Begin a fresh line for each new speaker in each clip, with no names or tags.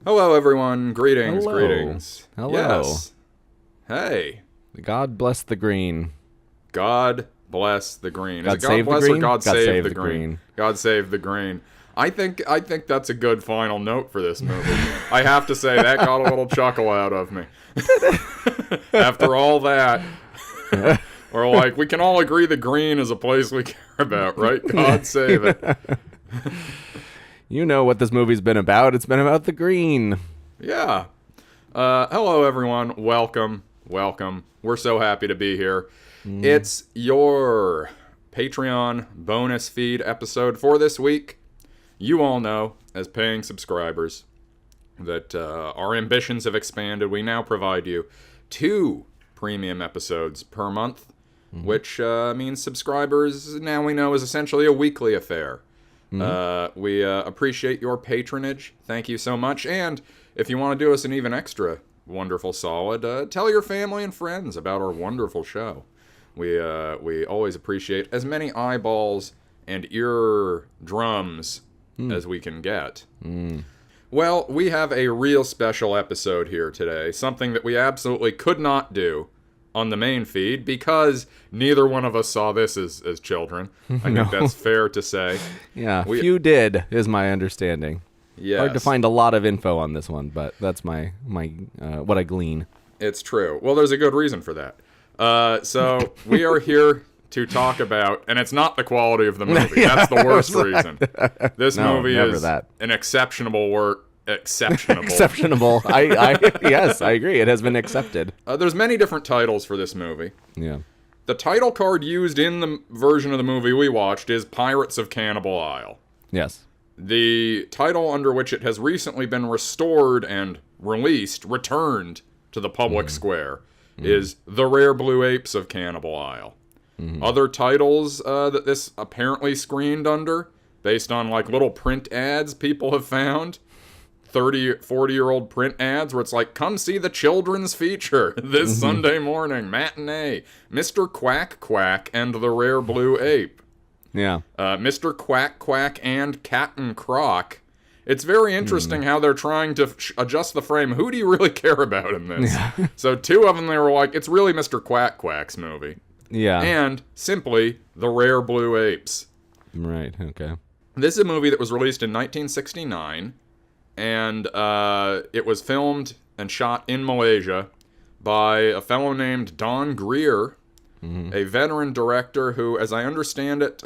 Hello, everyone. Greetings,
Hello.
greetings.
Hello.
Yes. Hey.
God bless the green.
God bless the green.
God
Is it God
save the
bless or
green?
God
God
save
save
the
the
green?
green.
God save the green. I think that's a good final note for this movie. I have to say, that got a little chuckle out of me. After all that, we're like, we can all agree the green is a place we care about, right? God save it.
You know what this movie's been about. It's been about the green.
Yeah. Hello, everyone. Welcome. We're so happy to be here. It's your Patreon bonus feed episode for this week. You all know, as paying subscribers, that our ambitions have expanded. We now provide you 2 premium episodes per month, which means subscribers, now we know, is essentially a weekly affair. We appreciate your patronage. Thank you so much. And if you want to do us an even extra wonderful solid, tell your family and friends about our wonderful show. We always appreciate as many eyeballs and ear drums as we can get. Well, we have a real special episode here today, something that we absolutely could not do on the main feed because neither one of us saw this as children. I think that's fair to say.
Yeah, few did, is my understanding.
Yes.
Hard to find a lot of info on this one, but that's my what I glean.
It's true. Well, there's a good reason for that. So we are here to talk about, and it's not the quality of the movie. That's the worst reason. This movie is an exceptional work.
Exceptionable. Yes, I agree. It has been accepted.
There's many different titles for this movie.
Yeah.
The title card used in the version of the movie we watched is Pirates of Cannibal Isle.
Yes.
The title under which it has recently been restored and returned to the public square, is The Rare Blue Apes of Cannibal Isle. Other titles that this apparently screened under, based on like little print ads people have found, 30, 40-year-old print ads where it's like, come see the children's feature this Sunday morning, matinee, Mr. Quack Quack and the Rare Blue Ape.
Yeah.
Mr. Quack Quack and Captain Croc. It's very interesting how they're trying to adjust the frame. Who do you really care about in this? Yeah. So 2 of them, they were like, it's really Mr. Quack Quack's movie.
Yeah.
And simply The Rare Blue Apes.
Right, okay.
This is a movie that was released in 1969, and it was filmed and shot in Malaysia by a fellow named Don Greer, a veteran director who, as I understand it,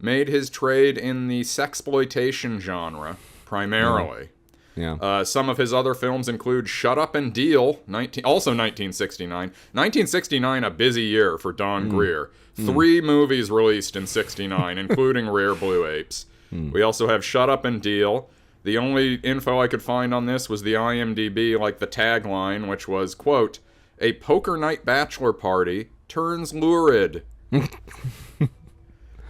made his trade in the sexploitation genre, primarily.
Yeah.
Some of his other films include Shut Up and Deal, also 1969. 1969, a busy year for Don Greer. 3 movies released in 69, including Rare Blue Apes. We also have Shut Up and Deal. The only info I could find on this was the IMDb, like the tagline, which was, quote, "A poker night bachelor party turns lurid."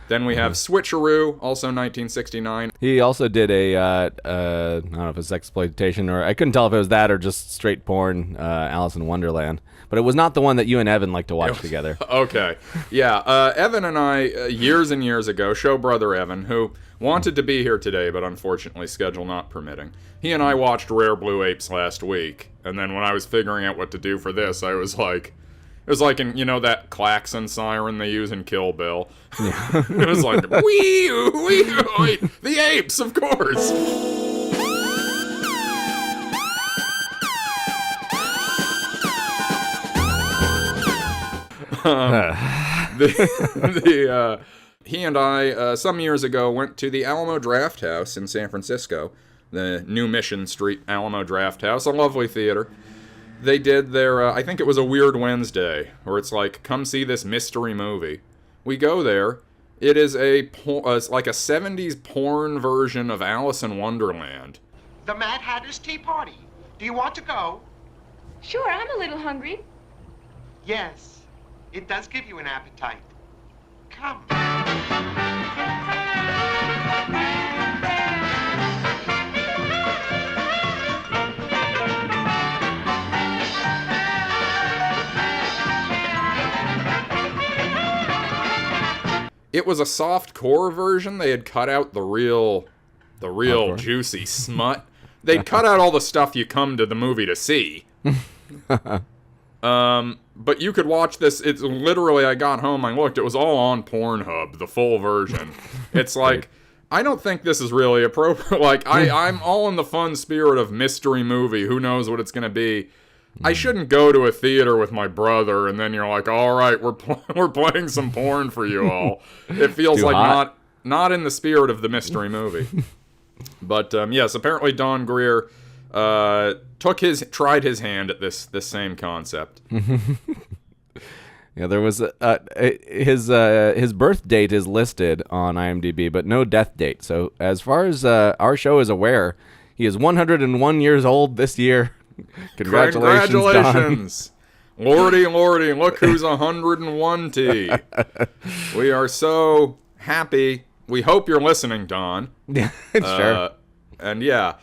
Then we have Switcheroo, also 1969.
He also did a, I don't know if it's exploitation or I couldn't tell if it was that or just straight porn, Alice in Wonderland. But it was not the one that you and Evan like to watch together.
Okay. Yeah, Evan and I, years and years ago, show brother Evan, who wanted to be here today, but unfortunately schedule not permitting. He and I watched Rare Blue Apes last week, and then when I was figuring out what to do for this, I was like... It was like in, that klaxon siren they use in Kill Bill. Yeah. It was like, wee, the apes, of course. He and I, some years ago, went to the Alamo Drafthouse in San Francisco, the New Mission Street Alamo Drafthouse, a lovely theater. They did their, I think it was a Weird Wednesday, where it's like, come see this mystery movie. We go there. It is it's like a 70s porn version of Alice in Wonderland.
The Mad Hatter's Tea Party. Do you want to go?
Sure, I'm a little hungry.
Yes, it does give you an appetite. Come.
It was a soft core version. They had cut out the real juicy smut they'd cut out all the stuff you come to the movie to see. But you could watch this. It's literally, I got home, I looked, it was all on Pornhub, the full version. It's like, I don't think this is really appropriate. Like, I'm all in the fun spirit of mystery movie. Who knows what it's going to be? I shouldn't go to a theater with my brother and then you're like, all right, we're playing some porn for you all. It feels like not in the spirit of the mystery movie. But yes, apparently Don Greer tried his hand at this same concept.
Yeah, there was his birth date is listed on IMDb, but no death date. So as far as our show is aware, he is 101 years old this year. Congratulations.
Don. Lordy, look who's 101-T. We are so happy. We hope you're listening, Don.
Yeah, sure.
And yeah.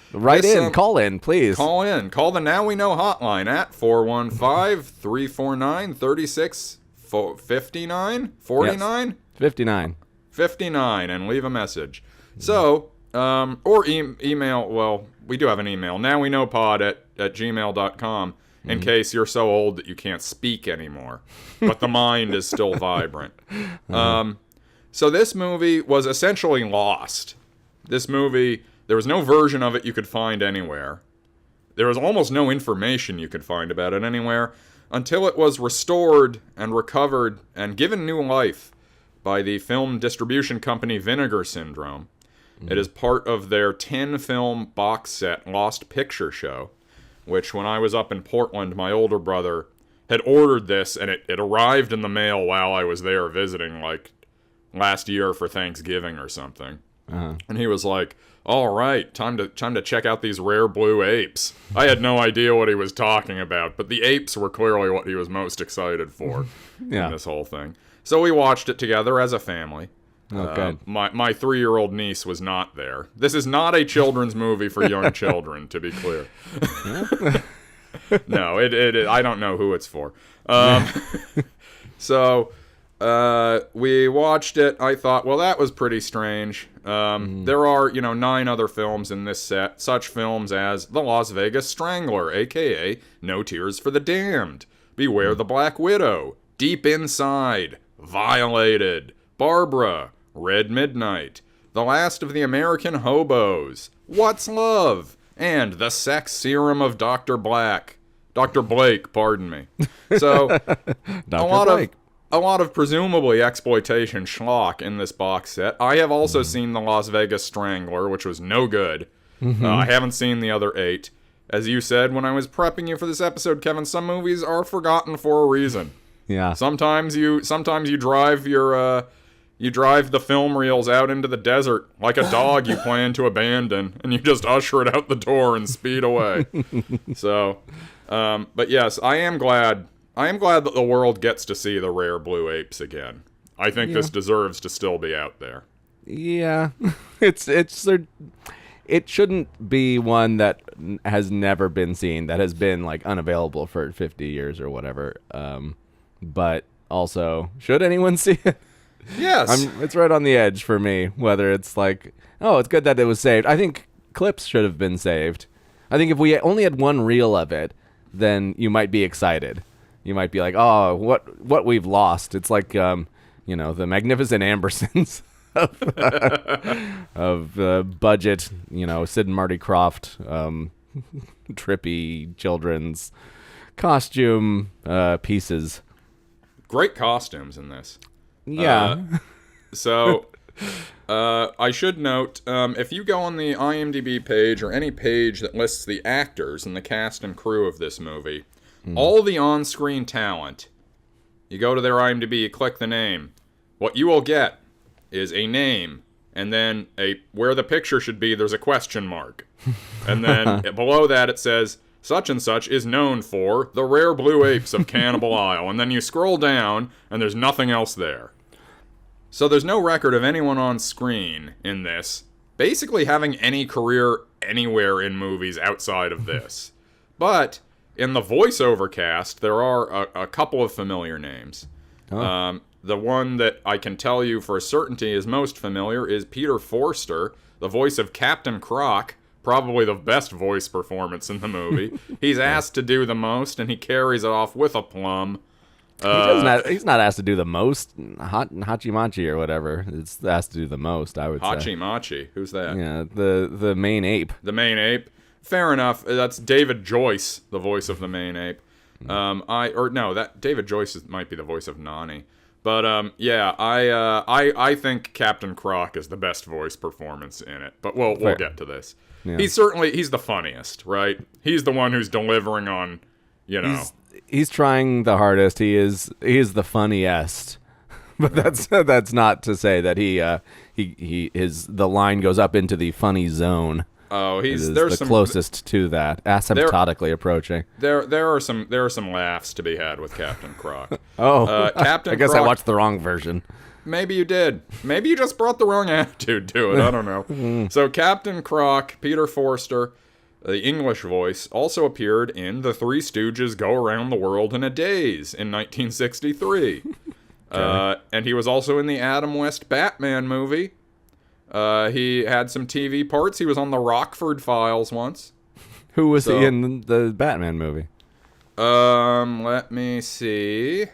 Call in, please.
Call in. Call the Now We Know hotline at 415-349-3659? 49? 59, and leave a message. So, or email, well, we do have an email, nowweknowpod at gmail.com, in case you're so old that you can't speak anymore, but the mind is still vibrant. So this movie was essentially lost. This movie, there was no version of it you could find anywhere. There was almost no information you could find about it anywhere until it was restored and recovered and given new life by the film distribution company Vinegar Syndrome. It is part of their 10-film box set Lost Picture Show, which when I was up in Portland, my older brother had ordered this, and it arrived in the mail while I was there visiting, like, last year for Thanksgiving or something. And he was like, all right, time to check out these rare blue apes. I had no idea what he was talking about, but the apes were clearly what he was most excited for in this whole thing. So we watched it together as a family.
Okay.
My 3-year-old niece was not there. This is not a children's movie for young children, to be clear. No, it I don't know who it's for. So we watched it. I thought, well, that was pretty strange. There are, 9 other films in this set, such films as The Las Vegas Strangler, a.k.a. No Tears for the Damned, Beware the Black Widow, Deep Inside, Violated, Barbara, Red Midnight, The Last of the American Hobos, What's Love, and The Sex Serum of Dr. Blake, pardon me. So, a lot of presumably exploitation schlock in this box set. I have also seen The Las Vegas Strangler, which was no good. I haven't seen the other 8. As you said when I was prepping you for this episode, Kevin, some movies are forgotten for a reason.
Yeah.
Sometimes you drive your you drive the film reels out into the desert like a dog you plan to abandon, and you just usher it out the door and speed away. So, but yes, I am glad that the world gets to see the rare blue apes again. I think this deserves to still be out there.
Yeah, it shouldn't be one that has never been seen, that has been like unavailable for 50 years or whatever. But also, should anyone see it?
Yes.
It's right on the edge for me, whether it's like, oh, it's good that it was saved. I think clips should have been saved. I think if we only had one reel of it, then you might be excited. You might be like, oh, what we've lost. It's like, the Magnificent Ambersons of budget, Sid and Marty Krofft, trippy children's costume pieces.
Great costumes in this.
Yeah.
So, I should note, if you go on the IMDb page or any page that lists the actors and the cast and crew of this movie, all the on-screen talent, you go to their IMDb, you click the name. What you will get is a name, and then where the picture should be, there's a question mark. And then below that it says, such and such is known for the rare blue apes of Cannibal Isle. And then you scroll down, and there's nothing else there. So there's no record of anyone on screen in this basically having any career anywhere in movies outside of this. But in the voiceover cast, there are a couple of familiar names. Oh. The one that I can tell you for certainty is most familiar is Peter Forster, the voice of Captain Croc, probably the best voice performance in the movie. He's asked to do the most, and he carries it off with aplomb.
He's not asked to do the most. Hachimachi or whatever. It's asked to do the most, I would say.
Hachimachi. Who's that?
Yeah, the main ape.
The main ape. Fair enough. That's David Joyce, the voice of the main ape. David Joyce might be the voice of Nani. But I think Captain Croc is the best voice performance in it. But we'll get to this. Yeah. He's the funniest, right? He's the one who's delivering on,
He's trying the hardest. He is the funniest. But that's not to say that the line goes up into the funny zone.
Oh,
there's the closest to that, asymptotically approaching.
There are some laughs to be had with Captain Croc.
Captain I guess Croc, I watched the wrong version.
Maybe you did. Maybe you just brought the wrong attitude to it. I don't know. So Captain Croc, Peter Forster, the English voice, also appeared in The Three Stooges Go Around the World in a Daze in 1963. And he was also in the Adam West Batman movie. He had some TV parts. He was on the Rockford Files once.
Who was he in the Batman movie?
Let me see.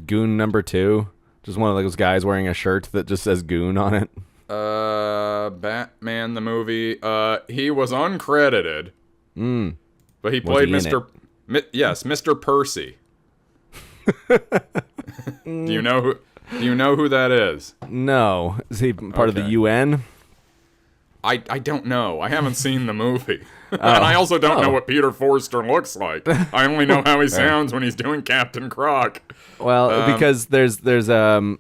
Goon number 2. Just one of those guys wearing a shirt that just says Goon on it.
Batman the movie. He was uncredited. But he played Mr. Percy. Do you know who that is?
No. Is he part of the UN?
I don't know. I haven't seen the movie. And I also don't know what Peter Forster looks like. I only know how he sounds when he's doing Captain Croc.
Well, because there's the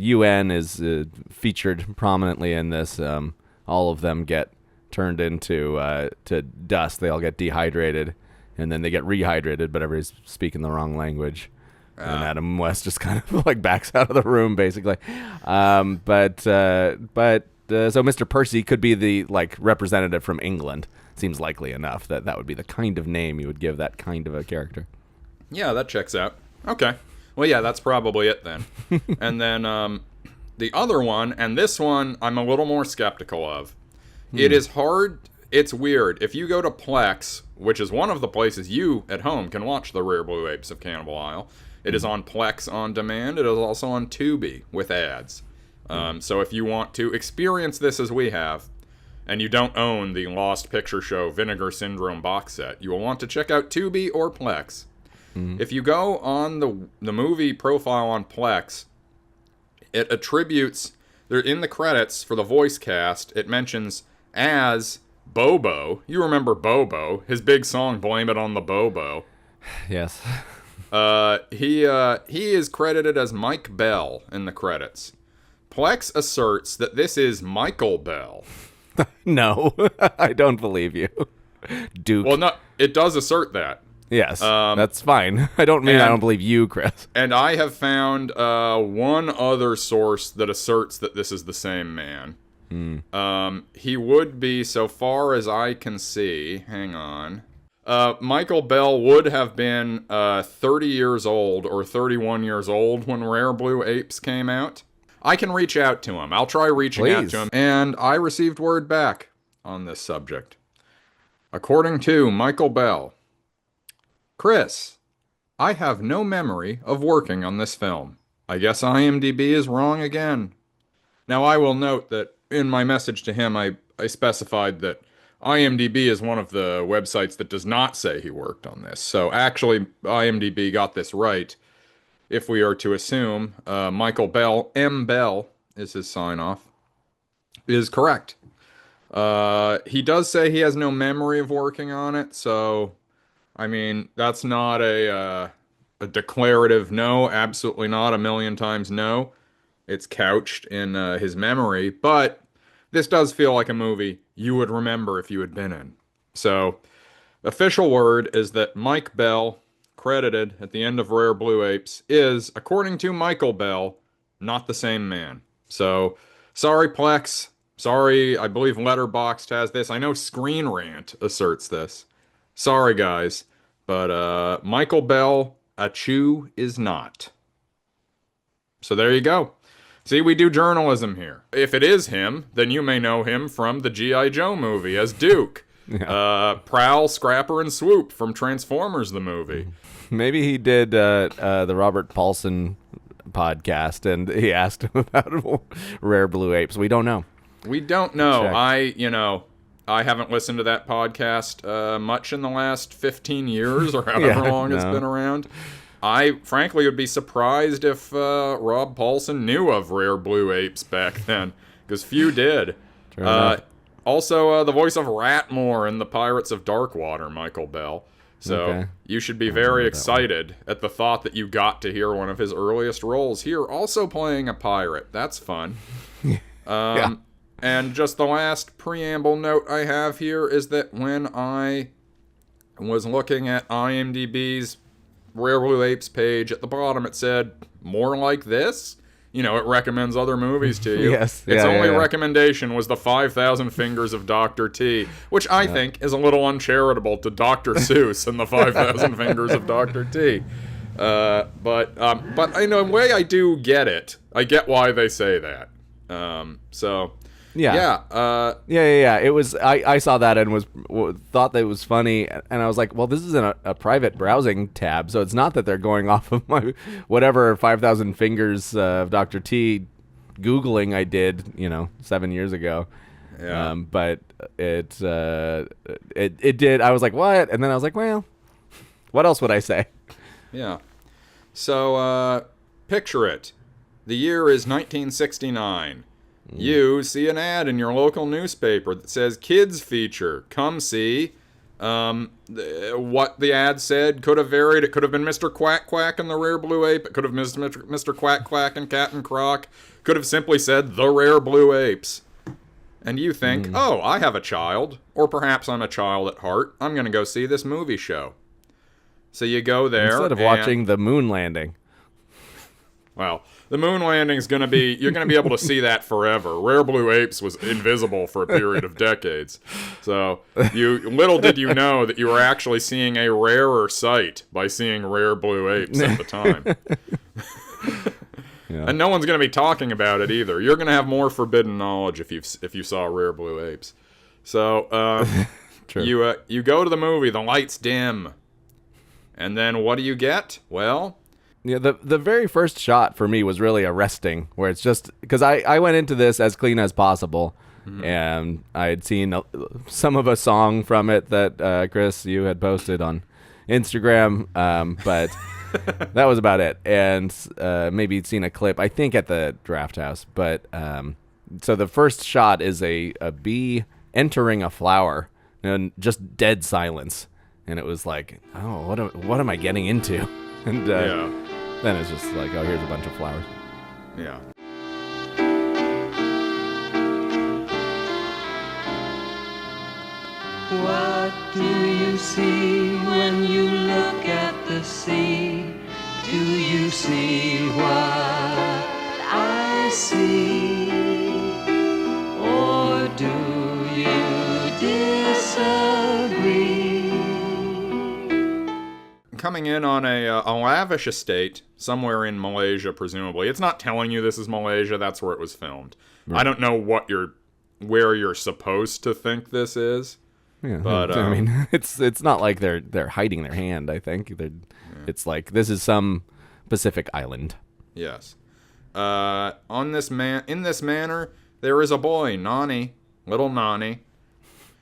UN is featured prominently in this. All of them get turned into to dust. They all get dehydrated, and then they get rehydrated, but everybody's speaking the wrong language. And Adam West just kind of like backs out of the room, basically. So Mr. Percy could be the representative from England. Seems likely enough that would be the kind of name you would give that kind of a character.
Yeah, that checks out. Okay. Well, yeah, that's probably it then. And then the other one, and this one I'm a little more skeptical of. It is hard. It's weird. If you go to Plex, which is one of the places you at home can watch the Rare Blue Apes of Cannibal Isle, it is on Plex on demand. It is also on Tubi with ads. So if you want to experience this as we have, and you don't own the Lost Picture Show Vinegar Syndrome box set, you will want to check out Tubi or Plex. If you go on the movie profile on Plex, it attributes, in the credits for the voice cast, it mentions as Bobo. You remember Bobo, his big song, Blame It on the Bobo.
Yes.
He is credited as Mike Bell in the credits. Plex asserts that this is Michael Bell.
No, I don't believe you. Duke.
Well, no, it does assert that.
Yes, that's fine. I don't believe you, Chris.
And I have found one other source that asserts that this is the same man. He would be, so far as I can see, hang on. Michael Bell would have been 30 years old or 31 years old when Rare Blue Apes came out. I can reach out to him. I'll try reaching out to him. And I received word back on this subject. According to Michael Bell, Chris, I have no memory of working on this film. I guess IMDb is wrong again. Now, I will note that in my message to him, I specified that IMDb is one of the websites that does not say he worked on this. So actually, IMDb got this right. If we are to assume Michael Bell, M. Bell is his sign-off, is correct. He does say he has no memory of working on it, so, I mean, that's not a declarative no, absolutely not, 1,000,000 times no. It's couched in his memory, but this does feel like a movie you would remember if you had been in. So, official word is that Mike Bell, credited at the end of Rare Blue Apes, is, according to Michael Bell, not the same man. So, sorry Plex, sorry, I believe Letterboxd has this, I know Screen Rant asserts this. Sorry guys, but Michael Bell, a chew is not. So there you go. See, we do journalism here. If it is him, then you may know him from the G.I. Joe movie as Duke. Prowl, Scrapper, and Swoop from Transformers the movie.
Maybe he did the Robert Paulson podcast, and he asked him about Rare Blue Apes. We don't know.
We don't know.
Check.
I haven't listened to that podcast much in the last 15 years or however long it's been around. I frankly would be surprised if Rob Paulson knew of Rare Blue Apes back then, because few did. Also, the voice of Ratmore in the Pirates of Darkwater, Michael Bell. So you should be very excited at the thought that you got to hear one of his earliest roles here, also playing a pirate. That's fun. And just the last preamble note I have here is that when I was looking at IMDb's Rare Blue Apes page, at the bottom it said, more like this? It recommends other movies to you.
Yes.
Its only recommendation was the 5,000 Fingers of Dr. T, which I think is a little uncharitable to Dr. Seuss and the 5,000 Fingers of Dr. T. But in a way I do get it. I get why they say that.
It was. I saw that and thought that it was funny, and I was like, well, this is in a private browsing tab, so it's not that they're going off of my whatever 5,000 Fingers of Dr. T Googling I did, 7 years ago.
Yeah.
But it did. I was like, what? And then I was like, well, what else would I say?
Yeah. So picture it. The year is 1969. You see an ad in your local newspaper that says kids feature. Come see. What the ad said could have varied. It could have been Mr. Quack Quack and the Rare Blue Ape. It could have been Mr. Quack Quack and Captain Croc. Could have simply said the Rare Blue Apes. And you think, oh, I have a child. Or perhaps I'm a child at heart. I'm going to go see this movie show. So you go there.
Instead of watching the moon landing.
Well, the moon landing is going to be, you're going to be able to see that forever. Rare Blue Apes was invisible for a period of decades. So little did you know that you were actually seeing a rarer sight by seeing Rare Blue Apes at the time. And no one's going to be talking about it either. You're going to have more forbidden knowledge if you saw Rare Blue Apes. So you go to the movie, the lights dim. And then what do you get? Well,
yeah, the very first shot for me was really arresting, where it's just because I went into this as clean as possible, and I had seen some of a song from it that Chris, you had posted on Instagram, but that was about it, and maybe you'd seen a clip, I think, at the Draft House. But so the first shot is a bee entering a flower, and just dead silence, and it was like, oh, what am I getting into? And then it's just like, oh, here's a bunch of flowers.
Yeah.
What do you see when you look at the sea? Do you see what I see? Or do you disagree?
Coming in on a lavish estate somewhere in Malaysia, presumably. It's not telling you this is Malaysia. That's where it was filmed. Right. I don't know where you're supposed to think this is.
Yeah,
but
I mean, it's not like they're hiding their hand. I think it's like this is some Pacific island.
Yes. In this manner, there is a boy, Nani, little Nani,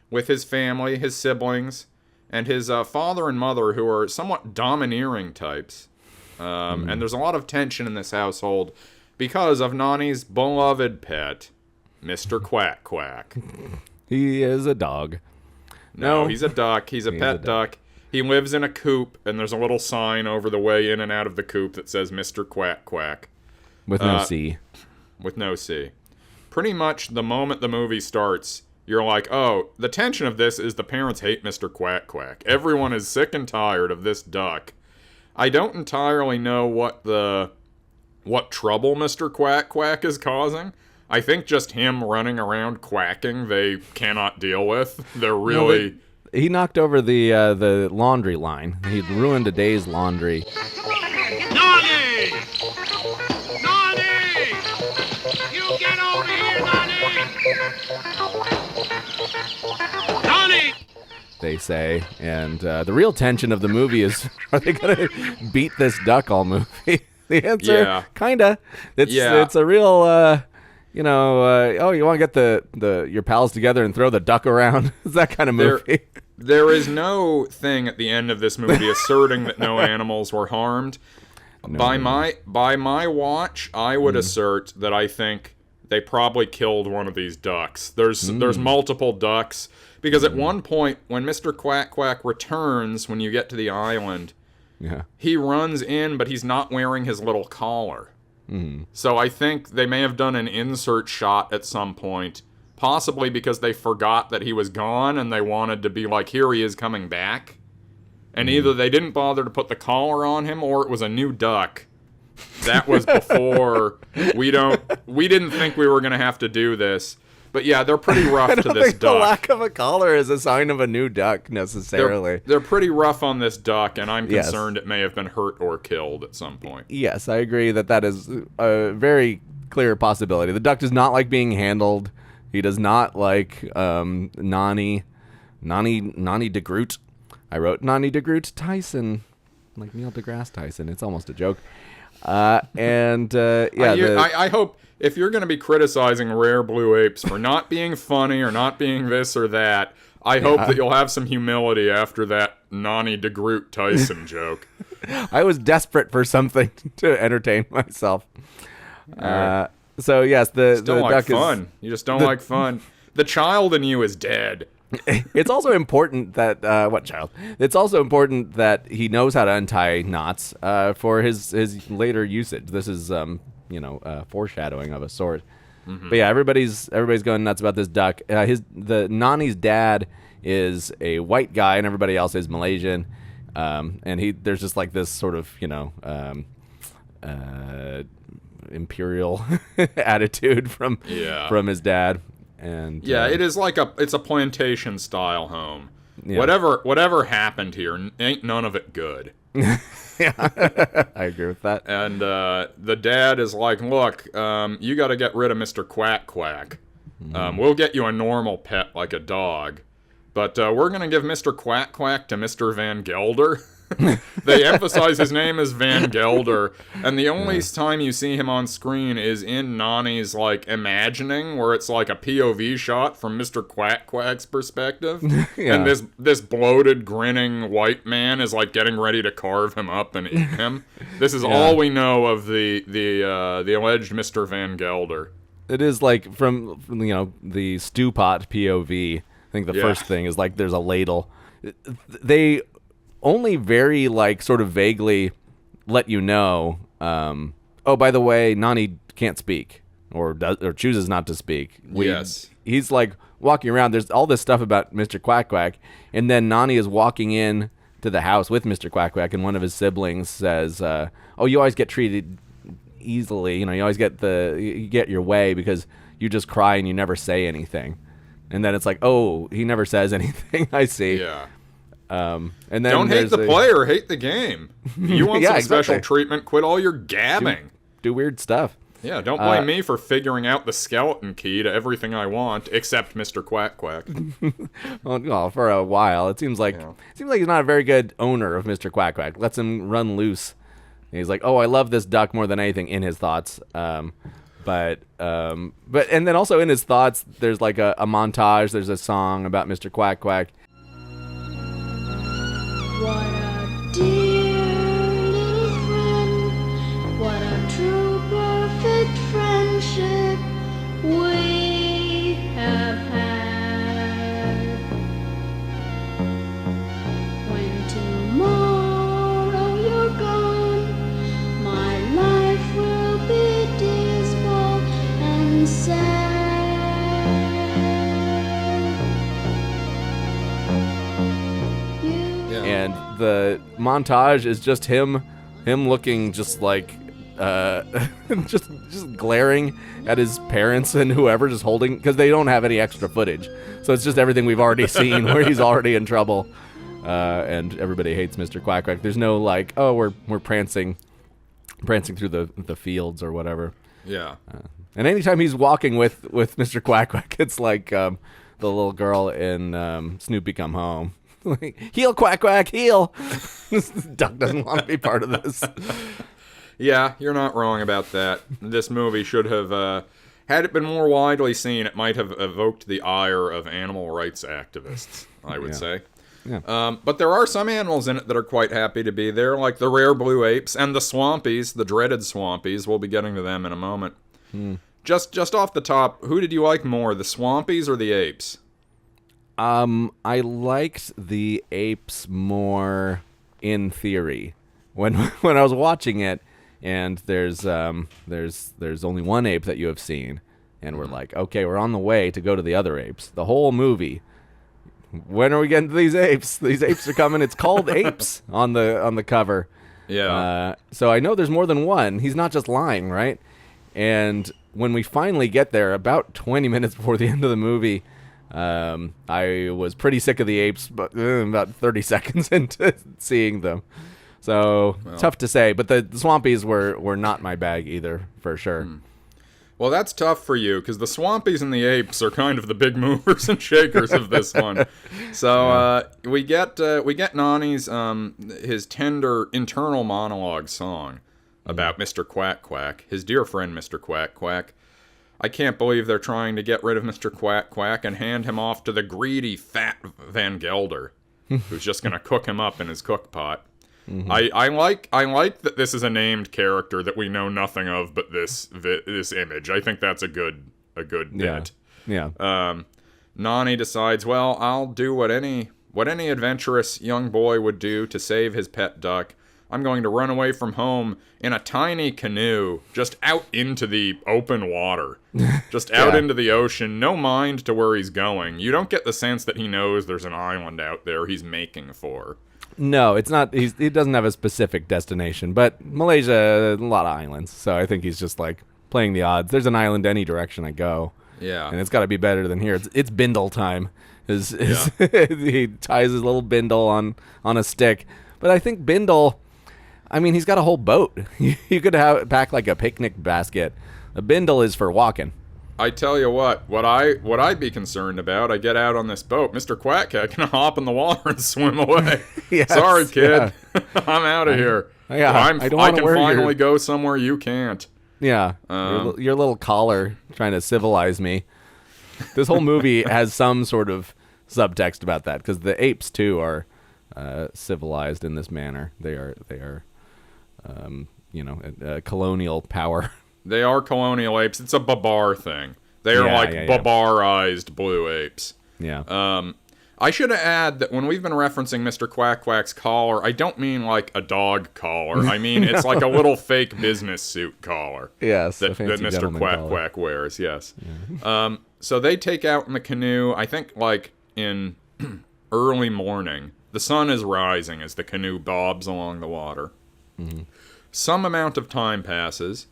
with his family, his siblings, and his father and mother, who are somewhat domineering types. And there's a lot of tension in this household because of Nani's beloved pet, Mr. Quack Quack.
He is a dog.
No, he's a duck. He's a pet duck. He lives in a coop, and there's a little sign over the way in and out of the coop that says Mr. Quack Quack.
With no C.
With no C. Pretty much the moment the movie starts, you're like, oh, the tension of this is the parents hate Mr. Quack Quack. Everyone is sick and tired of this duck. I don't entirely know what trouble Mr. Quack Quack is causing. I think just him running around quacking they cannot deal with. They're really...
No, he knocked over the laundry line. He'd ruined a day's laundry.
Nani! Nani!
they say. And the real tension of the movie is, are they going to beat this duck all movie? The answer, kinda. It's a real, oh, you want to get your pals together and throw the duck around? It's that kind of movie.
There is no thing at the end of this movie asserting that no animals were harmed. No. By my watch, I would assert that I think they probably killed one of these ducks. There's multiple ducks, because at one point when Mr. Quack Quack returns, when you get to the island, he runs in, but he's not wearing his little collar. So I think they may have done an insert shot at some point, possibly because they forgot that he was gone and they wanted to be like, here he is coming back. And either they didn't bother to put the collar on him, or it was a new duck. That was before we didn't think we were going to have to do this. But yeah, they're pretty rough to this duck.
The lack of a collar is a sign of a new duck, necessarily.
They're pretty rough on this duck, and I'm concerned it may have been hurt or killed at some point.
Yes, I agree that is a very clear possibility. The duck does not like being handled. He does not like Nani DeGroot. I wrote Nani DeGroot Tyson, like Neil deGrasse Tyson. It's almost a joke. I
hope if you're going to be criticizing Rare Blue Apes for not being funny or not being this or that, I hope that you'll have some humility after that Nani DeGroot Tyson joke.
I was desperate for something to entertain myself. So yes, the duck
fun. You just don't like fun. The child in you is dead.
It's also important that what child? It's also important that he knows how to untie knots for his later usage. This is foreshadowing of a sort. But yeah, everybody's going nuts about this duck. The Nani's dad is a white guy, and everybody else is Malaysian. And there's just like this sort of imperial attitude from his dad. And
it is like it's a plantation style home. Yeah. Whatever happened here, ain't none of it good.
I agree with that.
And the dad is like, look, you got to get rid of Mr. Quack Quack. We'll get you a normal pet like a dog, but we're gonna give Mr. Quack Quack to Mr. Van Gelder. They emphasize his name as Van Gelder, and the only time you see him on screen is in Nani's like imagining, where it's like a POV shot from Mr. Quack Quack's perspective, and this bloated, grinning white man is like getting ready to carve him up and eat him. This is all we know of the alleged Mr. Van Gelder.
It is like from the stew pot POV. I think the first thing is like there's a ladle. They only very like sort of vaguely let you know, by the way, Nani can't speak or chooses not to speak. He's like walking around. There's all this stuff about Mr. Quack Quack, and then Nani is walking in to the house with Mr. Quack Quack, and one of his siblings says, you always get treated easily. You always get you get your way because you just cry and you never say anything. And then it's like, he never says anything. I see.
Yeah.
And then
don't hate the player, hate the game. You want some special treatment, quit all your gabbing.
Do weird stuff.
Yeah, don't blame me for figuring out the skeleton key to everything I want, except Mr. Quack Quack.
Well, for a while, it seems like he's not a very good owner of Mr. Quack Quack. Lets him run loose. And he's like, I love this duck more than anything in his thoughts. But and then also in his thoughts, there's like a montage. There's a song about Mr. Quack Quack.
What a dear little friend, what a true perfect friendship we have had. When tomorrow you're gone, my life will be dismal and sad.
And the montage is just him looking just like just glaring at his parents and whoever, just holding, because they don't have any extra footage, so it's just everything we've already seen where he's already in trouble, and everybody hates Mr. Quack Quack. There's no like, we're prancing through the fields or whatever. And anytime he's walking with Mr. Quack Quack, it's like the little girl in Snoopy Come Home. Like, heel, quack, quack, heel. Duck doesn't want to be part of this.
Yeah, you're not wrong about that. This movie should have, had it been more widely seen, it might have evoked the ire of animal rights activists, I would say.
Yeah.
But there are some animals in it that are quite happy to be there, like the rare blue apes and the swampies, the dreaded swampies. We'll be getting to them in a moment. Just off the top, who did you like more, the swampies or the apes?
I liked the apes more in theory. When I was watching it, and there's only one ape that you have seen, and we're like, okay, we're on the way to go to the other apes. The whole movie. When are we getting to these apes? These apes are coming. It's called Apes on the cover.
Yeah.
So I know there's more than one. He's not just lying, right? And when we finally get there, about 20 minutes before the end of the movie, I was pretty sick of the apes, but about 30 seconds into seeing them. So tough to say. But the swampies were not my bag either, for sure.
Well, that's tough for you, because the swampies and the apes are kind of the big movers and shakers of this one. So we get Nani's his tender internal monologue song about Mr. Quack Quack, his dear friend Mr. Quack Quack. I can't believe they're trying to get rid of Mr. Quack Quack and hand him off to the greedy fat Van Gelder, who's just going to cook him up in his cook pot. I like that this is a named character that we know nothing of but this image. I think that's a good bit.
Yeah.
Nani decides, well, I'll do what any adventurous young boy would do to save his pet duck. I'm going to run away from home in a tiny canoe, just out into the open water, just out into the ocean. No mind to where he's going. You don't get the sense that he knows there's an island out there he's making for.
No, it's not. He doesn't have a specific destination, but Malaysia, a lot of islands. So I think he's just like playing the odds. There's an island any direction I go.
Yeah.
And it's got to be better than here. It's bindle time. He ties his little bindle on a stick. But I think bindle, I mean, he's got a whole boat. You could pack like a picnic basket. A bindle is for walking.
I tell you what I'd be concerned about, I get out on this boat, Mr. Quack Cat can hop in the water and swim away.
Yes,
sorry, kid. Yeah. I'm out of here.
Yeah,
I can finally go somewhere you can't.
Yeah, your little collar trying to civilize me. This whole movie has some sort of subtext about that, because the apes too are civilized in this manner. They are colonial power.
They are colonial apes. It's a Babar thing. They are Babarized blue apes.
Yeah.
I should add that when we've been referencing Mr. Quack Quack's collar, I don't mean like a dog collar. I mean it's like a little fake business suit collar.
Yes.
That Mr. Quack Quack wears. Yes. Yeah. So they take out in the canoe. I think like in early morning. The sun is rising as the canoe bobs along the water. Mm-hmm. Some amount of time passes.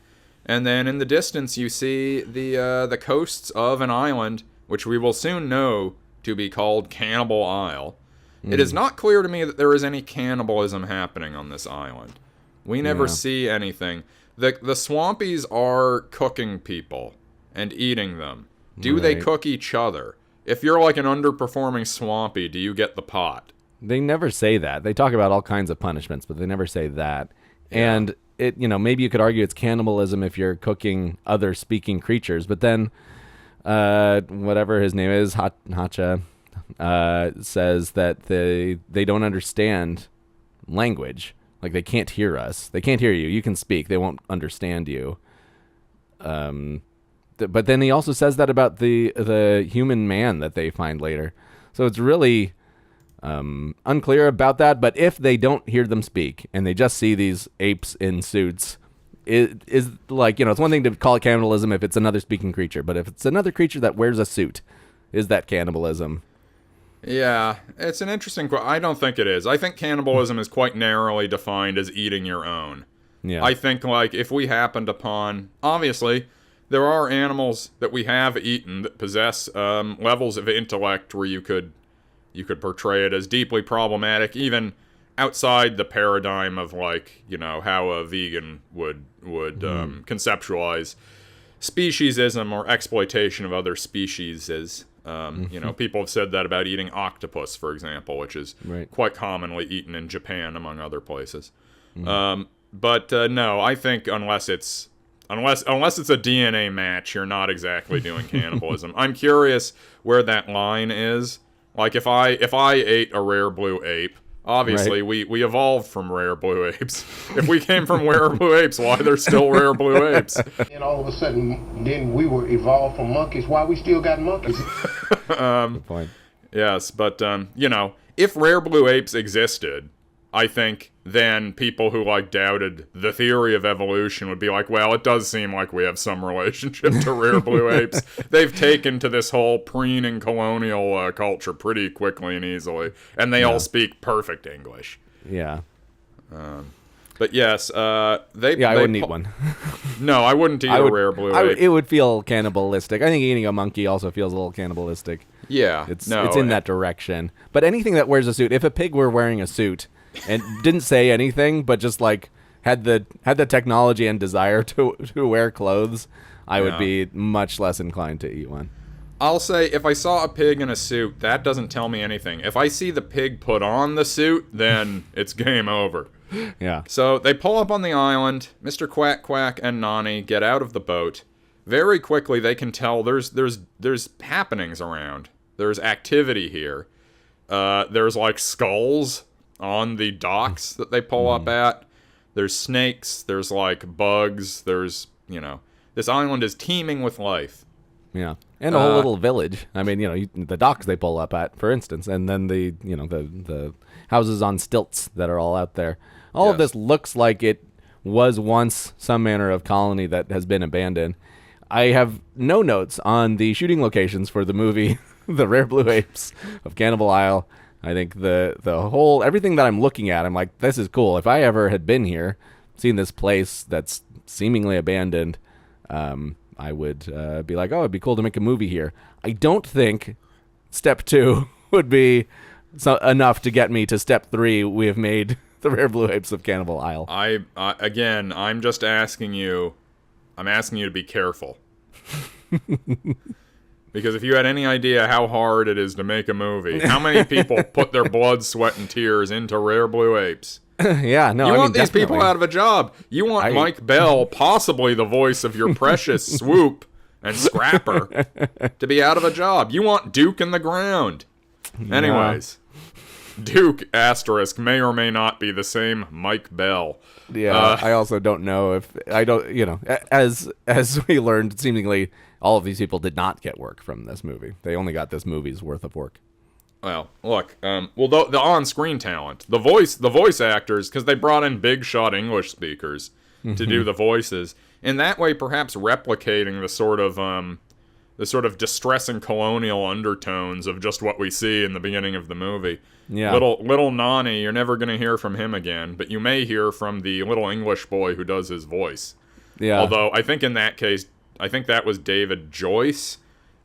And then in the distance, you see the coasts of an island, which we will soon know to be called Cannibal Isle. It is not clear to me that there is any cannibalism happening on this island. We never see anything. The Swampies are cooking people and eating them. Do they cook each other? If you're like an underperforming Swampy, do you get the pot?
They never say that. They talk about all kinds of punishments, but they never say that. Yeah. And it, maybe you could argue it's cannibalism if you're cooking other speaking creatures, but then whatever his name is, Hacha, says that they don't understand language. Like, they can't hear us. They can't hear you. You can speak. They won't understand you. But then he also says that about the human man that they find later. So it's really unclear about that. But if they don't hear them speak and they just see these apes in suits, it is like, it's one thing to call it cannibalism if it's another speaking creature. But if it's another creature that wears a suit, is that cannibalism?
Yeah, it's an interesting question. I don't think it is. I think cannibalism is quite narrowly defined as eating your own. Yeah. I think, like, if we happened upon... Obviously, there are animals that we have eaten that possess levels of intellect where you could portray it as deeply problematic, even outside the paradigm of, like, how a vegan would conceptualize speciesism or exploitation of other species. You know, people have said that about eating octopus, for example, which is quite commonly eaten in Japan, among other places. But no, I think unless it's a DNA match, you're not exactly doing cannibalism. I'm curious where that line is. Like if I ate a rare blue ape, obviously we evolved from rare blue apes. If we came from rare blue apes, why there's still rare blue apes?
And all of a sudden, then we were evolved from monkeys. Why we still got monkeys?
Good point.
Yes, but you know, if rare blue apes existed, I think then people who like doubted the theory of evolution would be like, well, it does seem like we have some relationship to rare blue apes. They've taken to this whole preening colonial culture pretty quickly and easily, and they all speak perfect English.
Yeah.
But yes,
I wouldn't eat one.
No, I wouldn't eat a rare blue ape.
It would feel cannibalistic. I think eating a monkey also feels a little cannibalistic.
Yeah,
it's in that direction. But anything that wears a suit, if a pig were wearing a suit and didn't say anything, but just like had the technology and desire to wear clothes, I would be much less inclined to eat one.
I'll say if I saw a pig in a suit, that doesn't tell me anything. If I see the pig put on the suit, then it's game over.
Yeah.
So they pull up on the island. Mr. Quack Quack and Nani get out of the boat. Very quickly, they can tell there's happenings around. There's activity here. There's like skulls on the docks that they pull up at. There's snakes. There's like bugs. There's, you know, this island is teeming with life.
Yeah, and a whole little village. I mean, you know, the docks they pull up at, for instance, and then the houses on stilts that are all out there. All of this looks like it was once some manner of colony that has been abandoned. I have no notes on the shooting locations for the movie The Rare Blue Apes of Cannibal Isle. I think the whole, everything that I'm looking at, I'm like, this is cool. If I ever had been here, seen this place that's seemingly abandoned, I would be like, oh, it'd be cool to make a movie here. I don't think step 2 would be enough to get me to step 3. We have made The Rare Blue Apes of Cannibal Isle.
Again, I'm just asking you. I'm asking you to be careful. Because if you had any idea how hard it is to make a movie, how many people put their blood, sweat, and tears into Rare Blue Apes?
Yeah, no,
you want these people out of a job. You want Mike Bell, possibly the voice of your precious Swoop and Scrapper, to be out of a job. You want Duke in the ground. Anyways, Duke asterisk may or may not be the same Mike Bell.
Yeah, I also don't know if I don't. You know, as we learned, seemingly all of these people did not get work from this movie. They only got this movie's worth of work.
Well, look, the on-screen talent, the voice actors, because they brought in big shot English speakers to do the voices. In that way, perhaps replicating the sort of distressing colonial undertones of just what we see in the beginning of the movie.
Yeah.
Little Nani, you're never going to hear from him again, but you may hear from the little English boy who does his voice.
Yeah.
Although, I think in that case, I think that was David Joyce,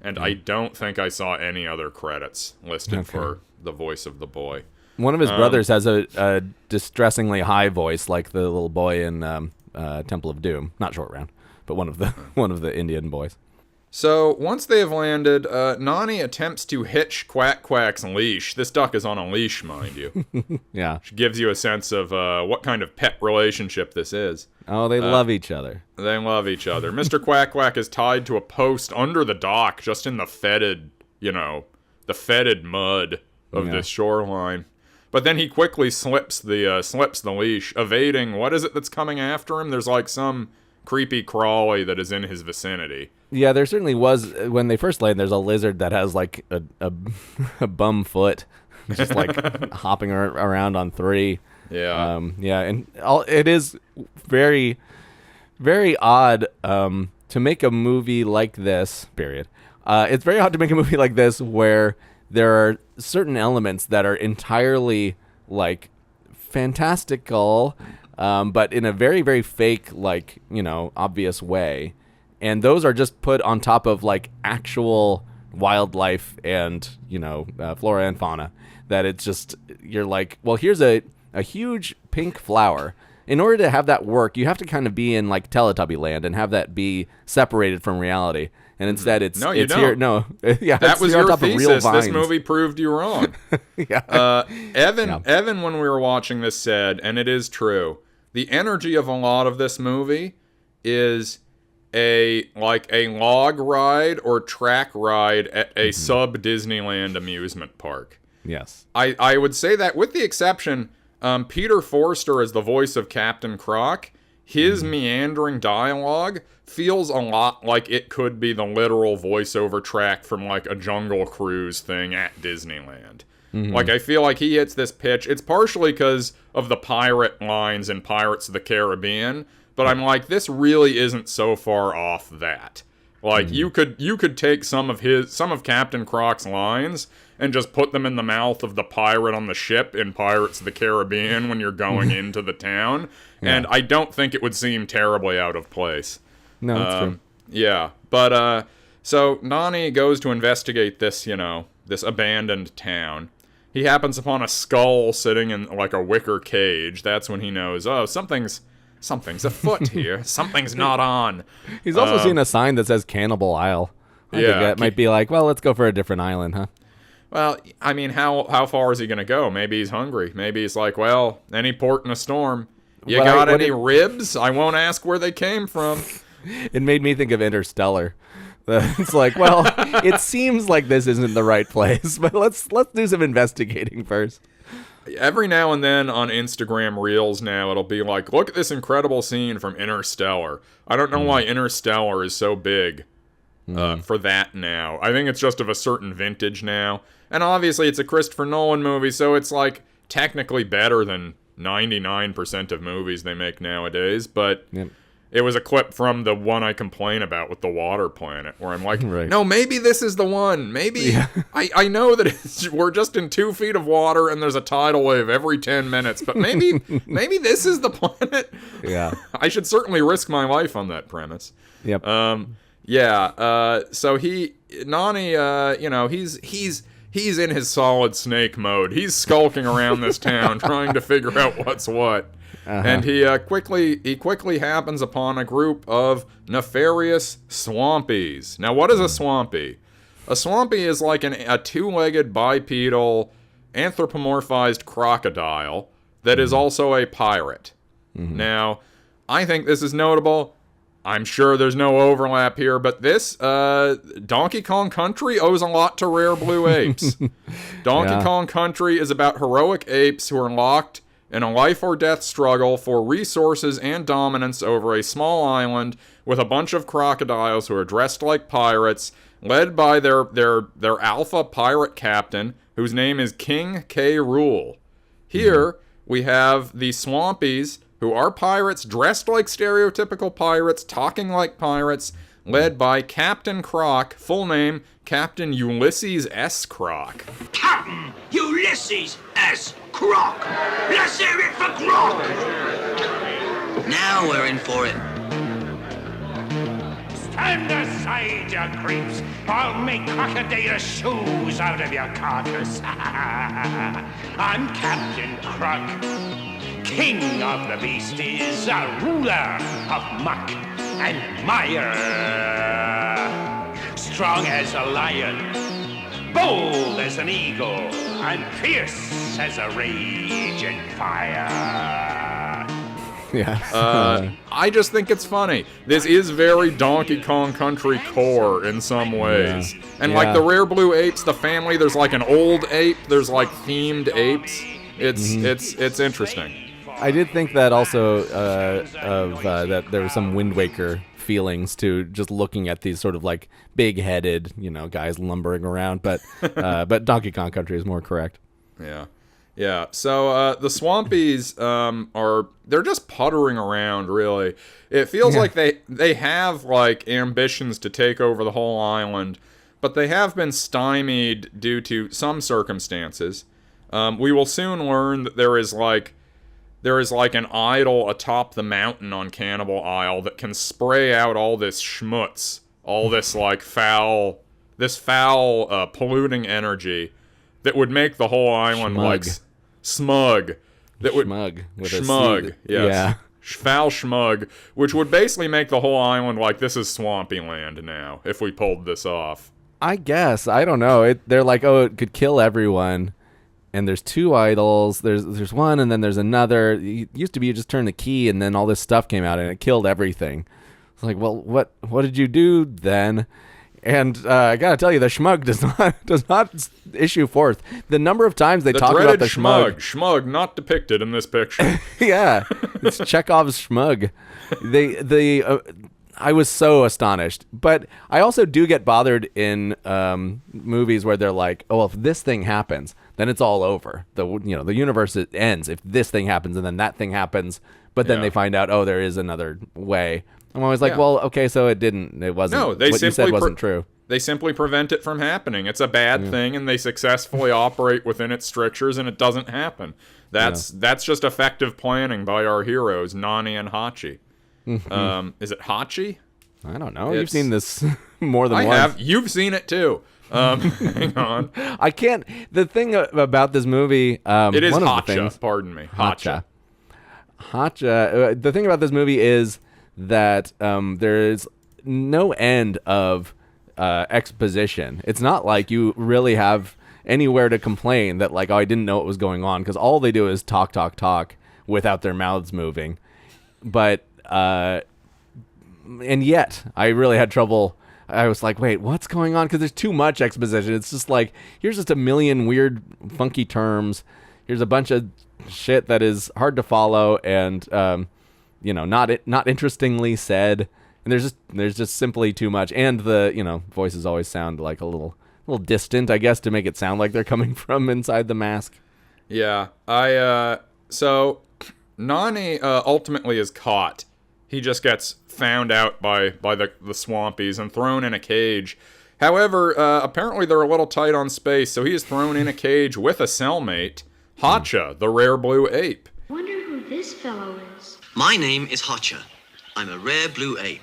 and I don't think I saw any other credits listed for the voice of the boy.
One of his brothers has a distressingly high voice, like the little boy in Temple of Doom. Not Short Round, but one of the Indian boys.
So, once they have landed, Nani attempts to hitch Quack Quack's leash. This duck is on a leash, mind you.
Yeah.
Which gives you a sense of what kind of pet relationship this is.
Oh, they love each other.
They love each other. Mr. Quack Quack is tied to a post under the dock, just in the fetid mud of this shoreline. But then he quickly slips the leash, evading, what is it that's coming after him? There's like some creepy crawly that is in his vicinity.
Yeah, there certainly was. When they first landed, there's a lizard that has like a bum foot, just like hopping around on 3.
Yeah.
And it is very, very odd to make a movie like this, period. It's very odd to make a movie like this where there are certain elements that are entirely like fantastical, but in a very, very fake, like, you know, obvious way. And those are just put on top of like actual wildlife and, you know, flora and fauna, that it's just, you're like, well, here's a huge pink flower. In order to have that work, you have to kind of be in like Teletubby land and have that be separated from reality. and instead it's
No, you
it's
don't.
here. No, yeah,
That
it's
was
here on
your
top of real
thesis. This
vines.
movie proved you wrong.
Yeah.
Evan, when we were watching this, said, and it is true, the energy of a lot of this movie is a log ride or track ride at a sub Disneyland amusement park.
Yes.
I would say that, with the exception, Peter Forster as the voice of Captain Croc, his meandering dialogue feels a lot like it could be the literal voiceover track from like a Jungle Cruise thing at Disneyland. Like, I feel like he hits this pitch. It's partially because of the pirate lines in Pirates of the Caribbean, but I'm like, this really isn't so far off that. Like, you could take some of Captain Croc's lines and just put them in the mouth of the pirate on the ship in Pirates of the Caribbean when you're going into the town, and I don't think it would seem terribly out of place.
No, that's true.
Yeah, but so Nani goes to investigate this, this abandoned town. He happens upon a skull sitting in like a wicker cage. That's when he knows, oh, something's afoot here. Something's not on.
He's also seen a sign that says Cannibal Isle. I think that might be like, well, let's go for a different island, huh?
Well, I mean, how far is he going to go? Maybe he's hungry. Maybe he's like, well, any port in a storm. You got any ribs? I won't ask where they came from.
It made me think of Interstellar. It's like, well, it seems like this isn't the right place, but let's do some investigating first.
Every now and then on Instagram Reels now, it'll be like, look at this incredible scene from Interstellar. I don't know why Interstellar is so big for that now. I think it's just of a certain vintage now. And obviously it's a Christopher Nolan movie, so it's like technically better than 99% of movies they make nowadays, but...
Yep.
It was a clip from the one I complain about with the water planet, where I'm like, no, maybe this is the one. Maybe I know that we're just in 2 feet of water and there's a tidal wave every 10 minutes, but maybe this is the planet.
Yeah.
I should certainly risk my life on that premise.
Yep.
So Nani, he's in his Solid Snake mode. He's skulking around this town trying to figure out what's what. And he quickly happens upon a group of nefarious swampies. Now, what is a swampy? A swampy is like a two-legged bipedal anthropomorphized crocodile that is also a pirate. Now, I think this is notable. I'm sure there's no overlap here, but this Donkey Kong Country owes a lot to Rare Blue Apes. Donkey Kong Country is about heroic apes who are locked in a life-or-death struggle for resources and dominance over a small island with a bunch of crocodiles who are dressed like pirates, led by their alpha pirate captain, whose name is King K. Rool. Here, we have the Swampies, who are pirates dressed like stereotypical pirates, talking like pirates, led by Captain Croc, full name, Captain Ulysses S. Croc.
Captain Ulysses S. Croc! Let's hear it for Croc! Now we're in for it. Stand aside, you creeps! I'll make crocodile shoes out of your carcass. I'm Captain Croc, king of the beasties, a ruler of muck and mire. Strong as a lion, bold as an eagle, and fierce as a raging fire.
Yeah.
I just think it's funny. This is very Donkey Kong Country core in some ways.
Yeah.
And like the Rare Blue Apes, the family, there's like an old ape, there's like themed apes. It's interesting.
I did think that also that there was some Wind Waker feelings to just looking at these sort of like big-headed, guys lumbering around, but Donkey Kong Country is more correct.
Yeah. So the Swampies they're just puttering around, really. It feels like they have like ambitions to take over the whole island, but they have been stymied due to some circumstances. We will soon learn that there is like an idol atop the mountain on Cannibal Isle that can spray out all this schmutz, all this like foul polluting energy that would make the whole island like smug. That would
Schmug. With
schmug.
a C.
Yes. foul schmug, which would basically make the whole island like this is swampy land now if we pulled this off.
I guess. I don't know. They're like, oh, it could kill everyone. And there's 2 idols. There's one, and then there's another. It used to be you just turn the key, and then all this stuff came out, and it killed everything. It's like, well, what did you do then? And I gotta tell you, the schmug does not issue forth. The number of times they talk about the
schmug not depicted in this picture.
Yeah, it's Chekhov's schmug. I was so astonished, but I also do get bothered in movies where they're like, oh, well, if this thing happens, then it's all over. The universe ends if this thing happens, and then that thing happens. But then they find out, oh, there is another way. I'm always like, well, okay, so it didn't. It wasn't.
No, what you said wasn't
true.
They simply prevent it from happening. It's a bad thing, and they successfully operate within its strictures, and it doesn't happen. That's just effective planning by our heroes, Nani and Hachi. Is it Hachi?
I don't know. You've seen this more than once.
I have. You've seen it too. Hang on.
I can't. The thing about this movie,
it is
one
Hacha.
Of the things,
pardon me,
Hacha. The thing about this movie is that there is no end of exposition. It's not like you really have anywhere to complain that like, oh, I didn't know what was going on, because all they do is talk without their mouths moving. But and yet I really had trouble. I was like, wait, what's going on? Because there's too much exposition. It's just like, here's just a million weird, funky terms. Here's a bunch of shit that is hard to follow and not interestingly said. And there's just simply too much. And the voices always sound like a little distant, I guess, to make it sound like they're coming from inside the mask.
Yeah, so Nani ultimately is caught. He just gets found out by the Swampies and thrown in a cage. However, apparently they're a little tight on space, so he is thrown in a cage with a cellmate, Hacha, the rare blue ape.
Wonder who this fellow is.
My name is Hacha. I'm a rare blue ape.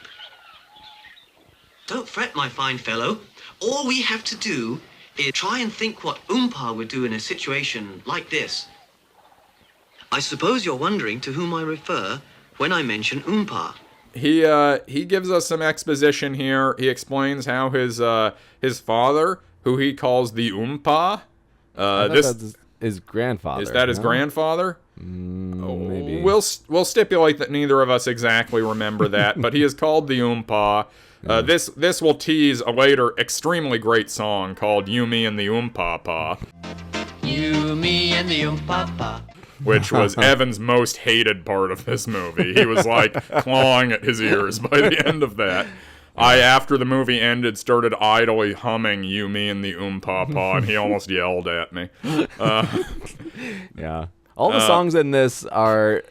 Don't fret, my fine fellow. All we have to do is try and think what Oompa would do in a situation like this. I suppose you're wondering to whom I refer when I mention Oompa.
He gives us some exposition here. He explains how his father, who he calls the Oompa,
that's his grandfather.
Is that his grandfather?
Maybe.
We'll stipulate that neither of us exactly remember that, but he is called the Oompa. This will tease a later extremely great song called You, Me, and the Oompapa.
You, me, and the Oompapa.
Which was Evan's most hated part of this movie. He was like clawing at his ears by the end of that. I, after the movie ended, started idly humming You, Me, and the Oompapa, and he almost yelled at me.
Yeah. All the songs in this are,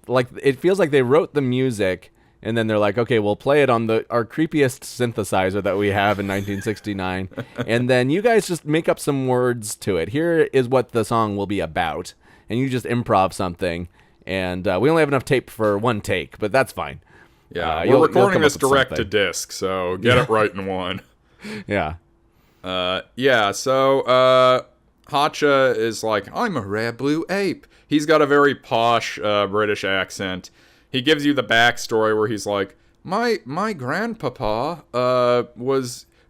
like, it feels like they wrote the music, and then they're like, okay, we'll play it on our creepiest synthesizer that we have in 1969, and then you guys just make up some words to it. Here is what the song will be about. And you just improv something, and we only have enough tape for one take, but that's fine.
Yeah, we're recording this direct to disc, so get it right in one.
Yeah.
So Hacha is like, I'm a rare blue ape. He's got a very posh British accent. He gives you the backstory where he's like, my grandpapa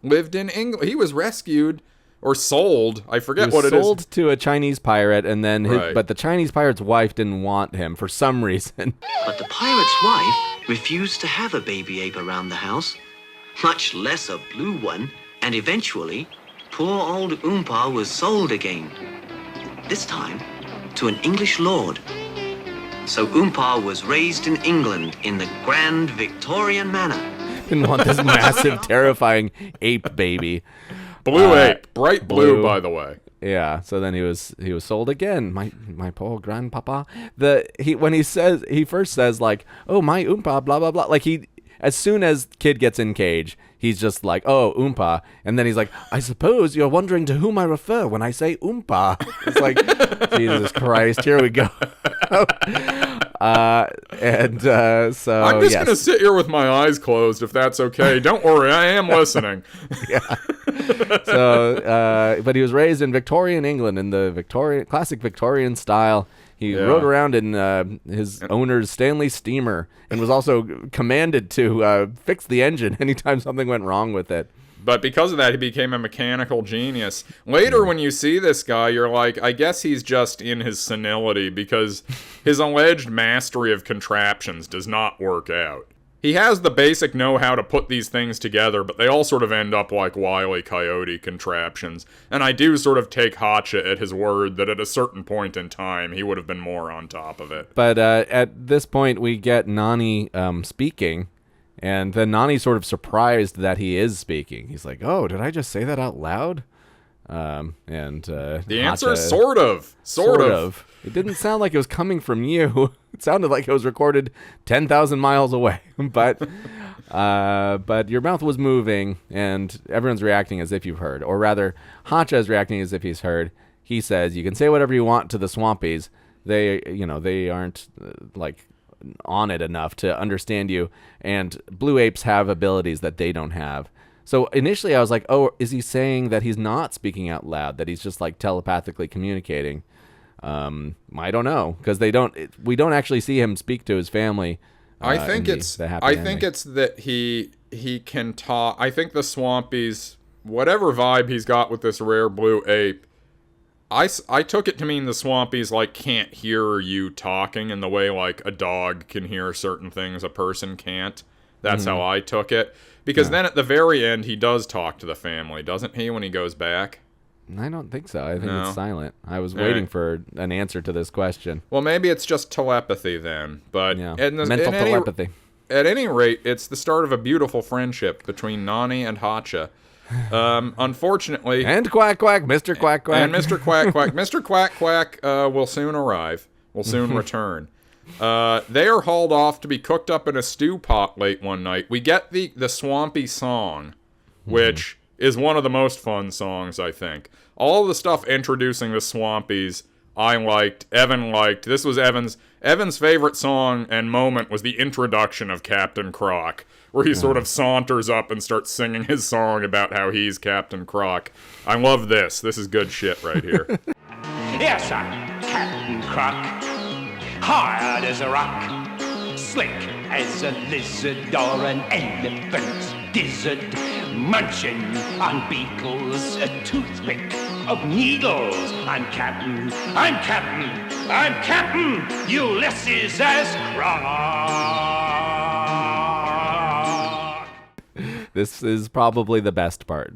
lived in England. He was rescued. Or sold. I forget what it is.
Sold to a Chinese pirate, and then but the Chinese pirate's wife didn't want him for some reason.
But the pirate's wife refused to have a baby ape around the house, much less a blue one, and eventually, poor old Oompa was sold again. This time, to an English lord. So Oompa was raised in England in the grand Victorian manner.
Didn't want this massive, terrifying ape baby.
Blue ape, bright blue, by the way.
Yeah. So then he was sold again. My poor grandpapa. He first says like, oh, my Oompa, blah blah blah. Like as soon as kid gets in cage, he's just like, oh, Oompa, and then he's like, I suppose you're wondering to whom I refer when I say Oompa. It's like, Jesus Christ, here we go. So
I'm just
yes.
going to sit here with my eyes closed if that's okay. Don't worry, I am listening.
So, but he was raised in Victorian England in the classic Victorian style. He rode around in his owner's Stanley steamer and was also commanded to fix the engine anytime something went wrong with it.
But because of that, he became a mechanical genius. Later, when you see this guy, you're like, I guess he's just in his senility because his alleged mastery of contraptions does not work out. He has the basic know-how to put these things together, but they all sort of end up like Wile E. Coyote contraptions. And I do sort of take Hacha at his word that at a certain point in time, he would have been more on top of it.
But at this point, we get Nani speaking, and then Nani's sort of surprised that he is speaking. He's like, "Oh, did I just say that out loud?"
The answer is sort of. Sort of.
It didn't sound like it was coming from you. It sounded like it was recorded 10,000 miles away. But your mouth was moving, and everyone's reacting as if you've heard. Or rather, Hacha is reacting as if he's heard. He says, "You can say whatever you want to the Swampies. They aren't on it enough to understand you, and blue apes have abilities that they don't have." So initially I was like, oh, is he saying that he's not speaking out loud, that he's just like telepathically communicating? I don't know, because we don't actually see him speak to his family.
I think it's that he can talk. I think the Swampies, whatever vibe he's got with this rare blue ape, I took it to mean the Swampies can't hear you talking in the way like a dog can hear certain things a person can't. That's how I took it. Because then at the very end, he does talk to the family, doesn't he, when he goes back?
I don't think so. I think it's silent. I was waiting for an answer to this question.
Well, maybe it's just telepathy then. But
mental telepathy.
At any rate, it's the start of a beautiful friendship between Nani and Hacha. Unfortunately...
And Quack Quack, Mr. Quack Quack.
And Mr. Quack Quack. Mr. Quack Quack will soon arrive. Will soon return. They are hauled off to be cooked up in a stew pot late one night. We get the Swampy song, which is one of the most fun songs, I think. All the stuff introducing the Swampies, I liked, Evan liked. This was Evan's favorite song and moment was the introduction of Captain Croc, where he sort of saunters up and starts singing his song about how he's Captain Croc. I love this. This is good shit right here.
Yes, I'm Captain Croc. Hard as a rock, slick as a lizard or an elephant's gizzard, munching on beetles, a toothpick of needles. I'm Captain Ulysses S. Croc.
This is probably the best part.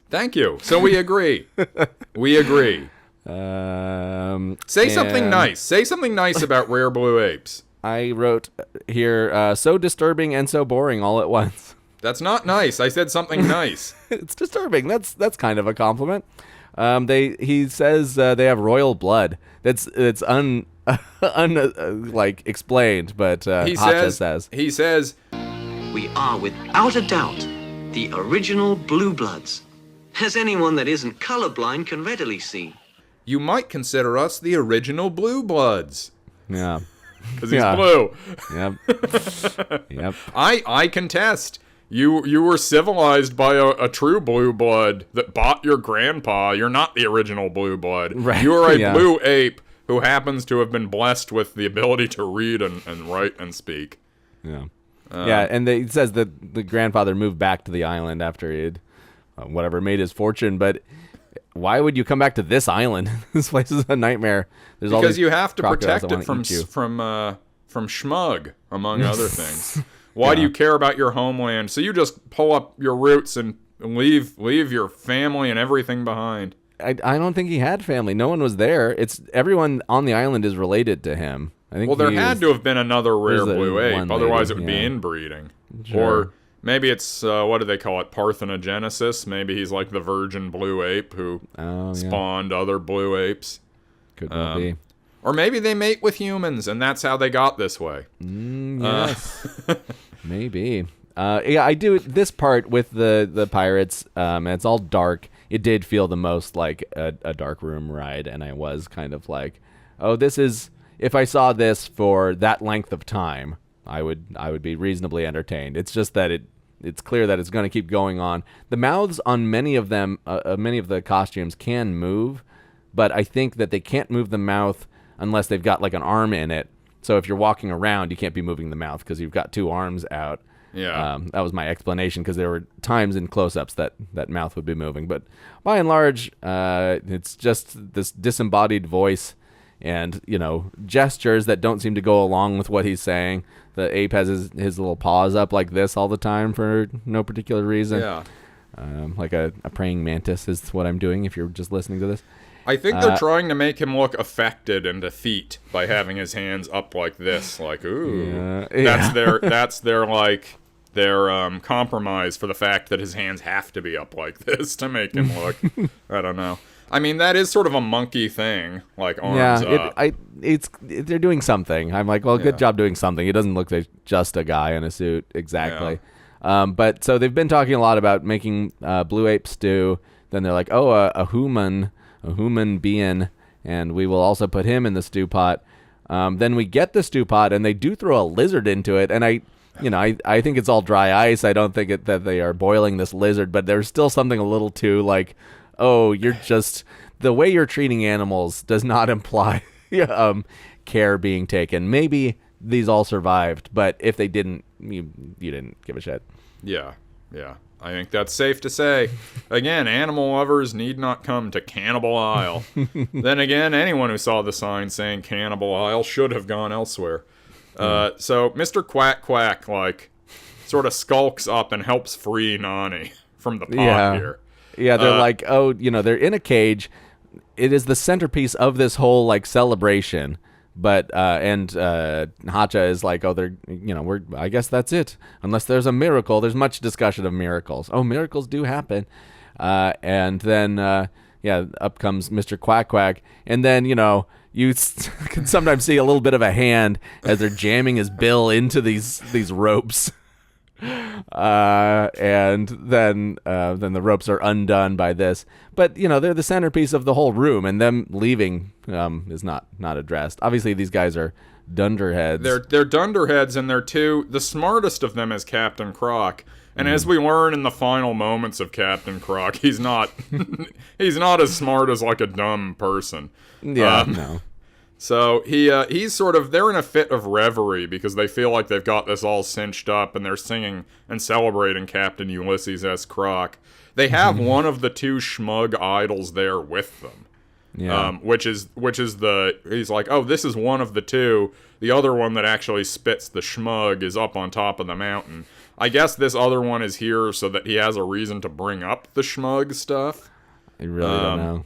Thank you. So we agree. We agree. Say something nice. Say something nice about rare blue apes.
I wrote here, so disturbing and so boring all at once.
That's not nice. I said something nice.
It's disturbing. That's kind of a compliment. He says they have royal blood. It's explained, but Hacha
he says
We are without a doubt the original blue bloods, as anyone that isn't colorblind can readily see.
You might consider us the original blue bloods.
Yeah.
Because he's blue.
Yep. Yep.
I contest. You were civilized by a true blue blood that bought your grandpa. You're not the original blue blood.
Right.
You are a blue ape who happens to have been blessed with the ability to read and write and speak.
Yeah. And it says that the grandfather moved back to the island after he had, made his fortune, but... Why would you come back to this island? This place is a nightmare.
Because you have to protect it from Schmug, among other things. Why do you care about your homeland? So you just pull up your roots and leave your family and everything behind.
I don't think he had family. No one was there. Everyone on the island is related to him. I think. Well,
there had to have been another rare blue ape. Otherwise, it would be inbreeding. Sure. Or maybe it's, what do they call it, parthenogenesis? Maybe he's like the virgin blue ape who spawned other blue apes.
Could well be.
Or maybe they mate with humans, and that's how they got this way.
Yes. Maybe. I do this part with the pirates, and it's all dark. It did feel the most like a dark room ride, and I was kind of like, oh, this is... if I saw this for that length of time, I would be reasonably entertained. It's just that it's clear that it's going to keep going on. The mouths on many of them, many of the costumes can move, but I think that they can't move the mouth unless they've got like an arm in it. So if you're walking around, you can't be moving the mouth because you've got two arms out.
Yeah.
That was my explanation, because there were times in close-ups that mouth would be moving. But by and large, it's just this disembodied voice and, gestures that don't seem to go along with what he's saying. The ape has his little paws up like this all the time for no particular reason.
Yeah.
Like a praying mantis is what I'm doing if you're just listening to this.
I think they're trying to make him look affected and effete by having his hands up like this, like, ooh.
Yeah.
That's their compromise for the fact that his hands have to be up like this to make him look, I don't know. I mean, that is sort of a monkey thing, like arms up.
They're doing something. I'm like, well, good job doing something. It doesn't look like just a guy in a suit exactly.
Yeah.
But so they've been talking a lot about making blue ape stew. Then they're like, oh, a human being, and we will also put him in the stew pot. Then we get the stew pot, and they do throw a lizard into it, and I think it's all dry ice. I don't think that they are boiling this lizard, but there's still something a little too like, oh, you're just, the way you're treating animals does not imply care being taken. Maybe these all survived, but if they didn't, you didn't give a shit.
Yeah. I think that's safe to say. Again, animal lovers need not come to Cannibal Isle. Then again, anyone who saw the sign saying Cannibal Isle should have gone elsewhere. So Mr. Quack Quack, like, sort of skulks up and helps free Nani from the pot here.
Yeah, they're like, they're in a cage. It is the centerpiece of this whole, like, celebration. But, Hacha is like, I guess that's it. Unless there's a miracle. There's much discussion of miracles. Oh, miracles do happen. And then, up comes Mr. Quack Quack. And then, you can sometimes see a little bit of a hand as they're jamming his bill into these ropes. And then the ropes are undone by this. But, they're the centerpiece of the whole room, and them leaving is not addressed. Obviously, these guys are dunderheads.
They're dunderheads, and the smartest of them is Captain Croc. And as we learn in the final moments of Captain Croc, he's not as smart as, like, a dumb person.
Yeah, no.
So he's sort of, they're in a fit of reverie because they feel like they've got this all cinched up, and they're singing and celebrating Captain Ulysses S. Croc. They have one of the two schmug idols there with them.
Yeah.
Which is he's like, oh, this is one of the two. The other one that actually spits the schmug is up on top of the mountain. I guess this other one is here so that he has a reason to bring up the schmug stuff.
I really don't know.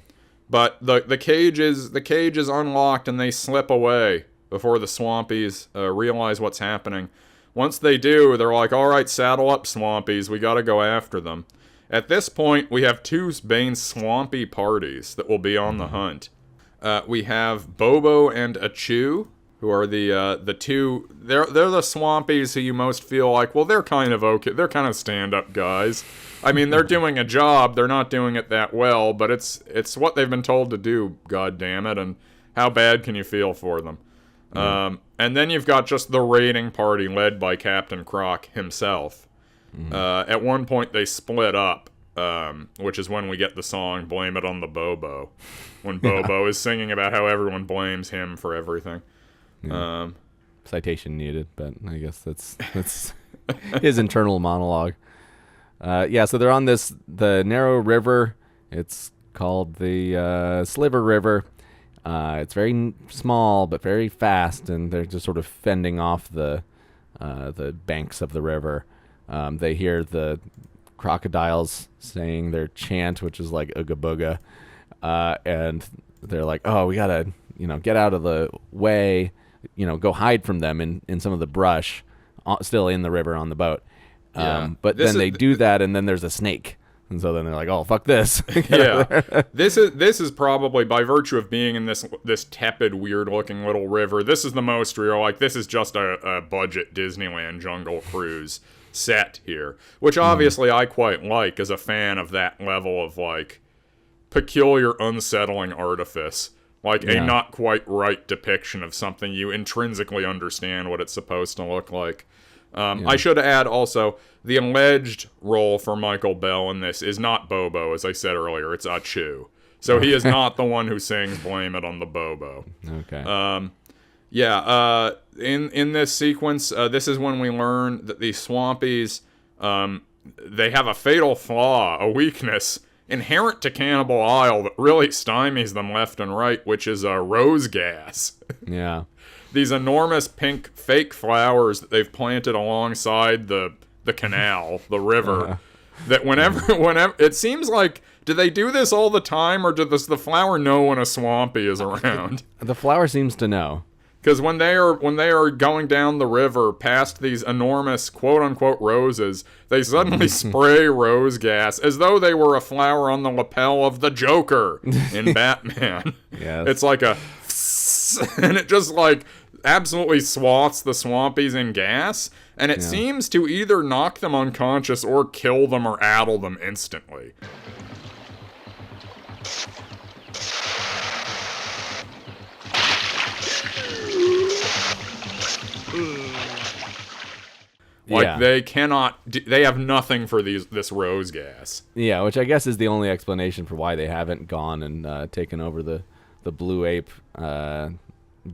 But the cage is unlocked, and they slip away before the Swampies realize what's happening. Once they do, they're like, all right, saddle up, Swampies. We got to go after them. At this point, we have two main Swampy parties that will be on the hunt. We have Bobo and Achu, who are the two. They're the Swampies who you most feel like, well, they're kind of okay. They're kind of stand-up guys. I mean, they're doing a job. They're not doing it that well, but it's what they've been told to do, God damn it, and how bad can you feel for them? And then you've got just the raiding party led by Captain Croc himself. At one point, they split up, which is when we get the song Blame It on the Bobo, when Bobo is singing about how everyone blames him for everything.
Yeah. Citation needed, but I guess that's his internal monologue. So they're on the narrow river. It's called the Sliver River. It's very small but very fast, and they're just sort of fending off the banks of the river. They hear the crocodiles saying their chant, which is like Ooga Booga, and they're like, oh, we gotta get out of the way, go hide from them in some of the brush, still in the river on the boat. But then they do that, and then there's a snake. And so then they're like, oh, fuck this.
This is probably, by virtue of being in this tepid, weird-looking little river, this is the most real, like, this is just a budget Disneyland Jungle Cruise set here. Which, obviously, I quite like as a fan of that level of, like, peculiar, unsettling artifice Like a not quite right depiction of something you intrinsically understand what it's supposed to look like. I should add also, the alleged role for Michael Bell in this is not Bobo, as I said earlier. It's Achu. So he is not the one who sings Blame It on the Bobo.
Okay.
In this sequence, this is when we learn that these Swampies, they have a fatal flaw, a weakness, inherent to Cannibal Isle that really stymies them left and right, which is rose gas.
Yeah.
These enormous pink fake flowers that they've planted alongside the canal, the river, that whenever it seems like, do they do this all the time, or does the flower know when a Swampy is around?
The flower seems to know.
Because when they are going down the river past these enormous quote-unquote roses, they suddenly spray rose gas as though they were a flower on the lapel of the Joker in Batman.
Yes.
It's like a and it just like absolutely swats the Swampies in gas, and it seems to either knock them unconscious or kill them or addle them instantly. Like, they have nothing for this rose gas.
Yeah, which I guess is the only explanation for why they haven't gone and taken over the Blue Ape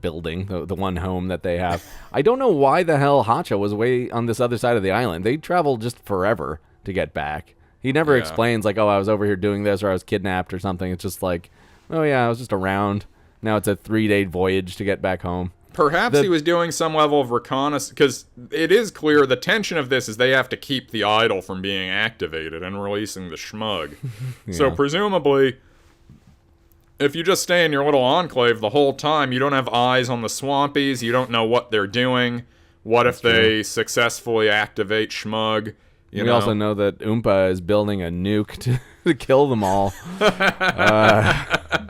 building, the one home that they have. I don't know why the hell Hacha was way on this other side of the island. They traveled just forever to get back. He never explains, like, oh, I was over here doing this, or I was kidnapped or something. It's just like, oh yeah, I was just around. Now it's a 3-day voyage to get back home.
Perhaps he was doing some level of reconnaissance, because it is clear the tension of this is they have to keep the idol from being activated and releasing the schmug. So presumably, if you just stay in your little enclave the whole time, you don't have eyes on the Swampies, you don't know what they're doing. What if they successfully activate schmug?
We also know that Oompa is building a nuke to kill them all.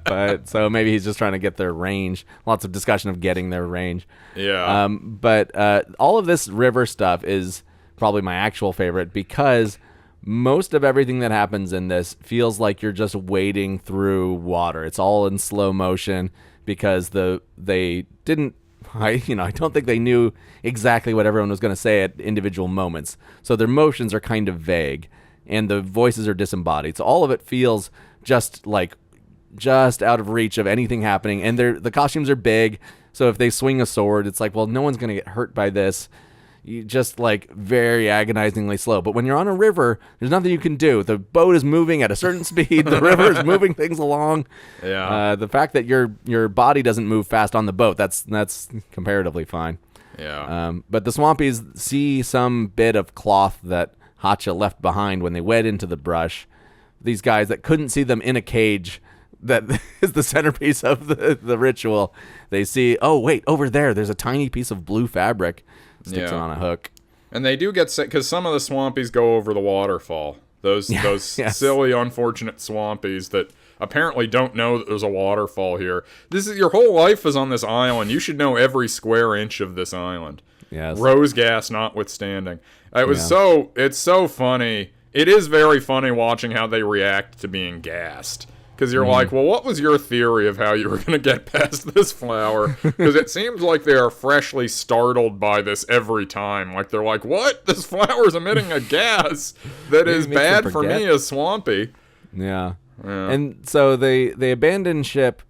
But so maybe he's just trying to get their range. Lots of discussion of getting their range.
Yeah.
But all of this river stuff is probably my actual favorite, because most of everything that happens in this feels like you're just wading through water. It's all in slow motion because they didn't. I don't think they knew exactly what everyone was going to say at individual moments. So their motions are kind of vague, and the voices are disembodied. So all of it feels just out of reach of anything happening. And the costumes are big, so if they swing a sword, it's like, well, no one's going to get hurt by this. You just very agonizingly slow. But when you're on a river, there's nothing you can do. The boat is moving at a certain speed. The river is moving things along.
Yeah.
The fact that your body doesn't move fast on the boat, that's comparatively fine.
Yeah.
But the Swampies see some bit of cloth that Hacha left behind when they wed into the brush. These guys that couldn't see them in a cage that is the centerpiece of the ritual. They see, oh, wait, over there's a tiny piece of blue fabric. Sticks it on a hook.
And they do get sick, because some of the Swampies go over the waterfall. Those silly, unfortunate Swampies that apparently don't know that there's a waterfall here. Your whole life is on this island. You should know every square inch of this island.
Yes.
Rose gas notwithstanding. It's so funny. It is very funny watching how they react to being gassed. Because you're like, well, what was your theory of how you were going to get past this flower? Because it seems like they are freshly startled by this every time. Like, they're like, what? This flower's emitting a gas that is bad for me as Swampy.
Yeah. And so they abandon ship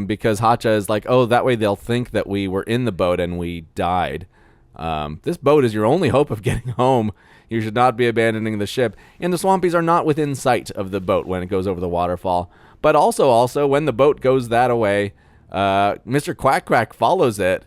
because Hacha is like, oh, that way they'll think that we were in the boat and we died. This boat is your only hope of getting home. You should not be abandoning the ship. And the Swampies are not within sight of the boat when it goes over the waterfall. But also, when the boat goes that away, Mr. Quack Quack follows it.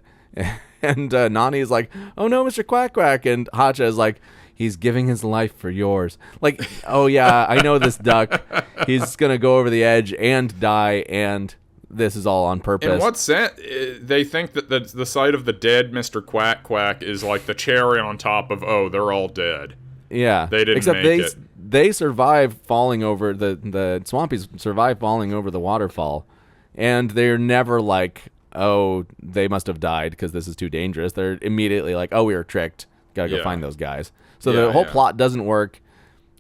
And Nani is like, oh no, Mr. Quack Quack. And Hacha is like, he's giving his life for yours. Like, oh yeah, I know this duck. He's going to go over the edge and die, and this is all on purpose.
In what sense? They think that the sight of the dead Mr. Quack Quack is like the cherry on top of, oh, they're all dead.
Yeah.
They didn't make it.
They survive falling over, the Swampies survive falling over the waterfall, and they're never like, oh, they must have died because this is too dangerous. They're immediately like, oh, we were tricked. Gotta go find those guys. So the whole plot doesn't work.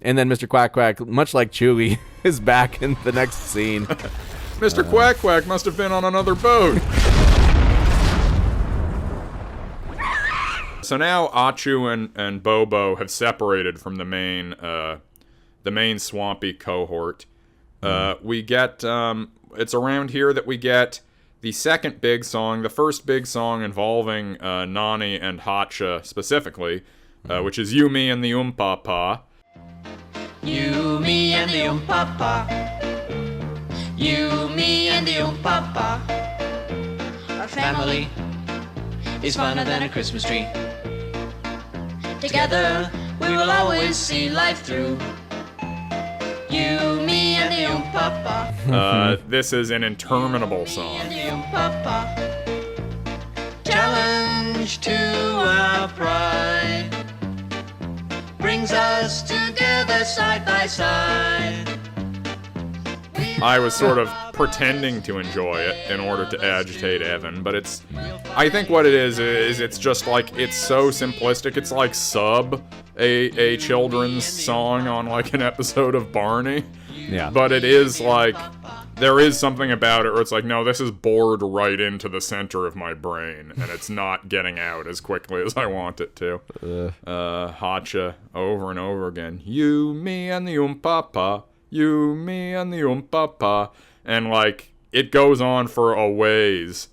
And then Mr. Quack Quack, much like Chewie, is back in the next scene.
Mr. Quack Quack must have been on another boat. So now Achu and Bobo have separated from the main swampy cohort. We get it's around here that we get the second big song, the first big song involving Nani and Hacha specifically, which is You, Me, and the Pa.
You, me, and the Pa. You, me, and the Pa. Our family is funner than a Christmas tree. Together, we will always see life through. You, me, and the Pa.
This is an interminable song.
Challenge to our pride brings us together side by side.
I was sort of pretending to enjoy it in order to agitate Evan, but I think what it is it's just like, it's so simplistic. It's like a children's song on like an episode of Barney.
Yeah.
But it is like, there is something about it where it's like, no, this is bored right into the center of my brain, and it's not getting out as quickly as I want it to. Hacha over and over again. You, me, and the Pa. You, me, and the Pa. And, like, it goes on for a ways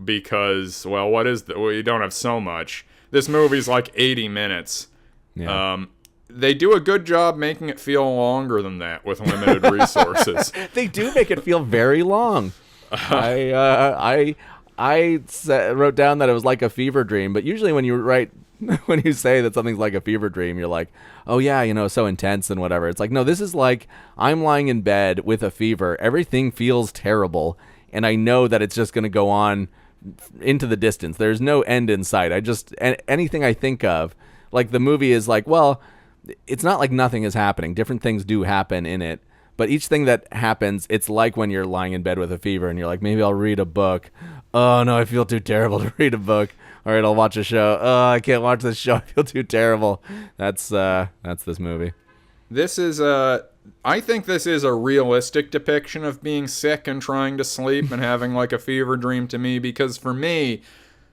because, well, we don't have so much. This movie's like 80 minutes.
Yeah.
They do a good job making it feel longer than that with limited resources.
They do make it feel very long. I wrote down that it was like a fever dream, but usually when you say that something's like a fever dream, you're like, oh yeah, so intense and whatever. It's like, no, this is like, I'm lying in bed with a fever. Everything feels terrible, and I know that it's just going to go on into the distance. There's no end in sight. Anything I think of, like the movie is like, well, it's not like nothing is happening. Different things do happen in it. But each thing that happens, it's like when you're lying in bed with a fever and you're like, maybe I'll read a book. Oh, no, I feel too terrible to read a book. All right, I'll watch a show. Oh, I can't watch this show. I feel too terrible. That's this movie.
This is I think this is a realistic depiction of being sick and trying to sleep and having like a fever dream to me, because for me,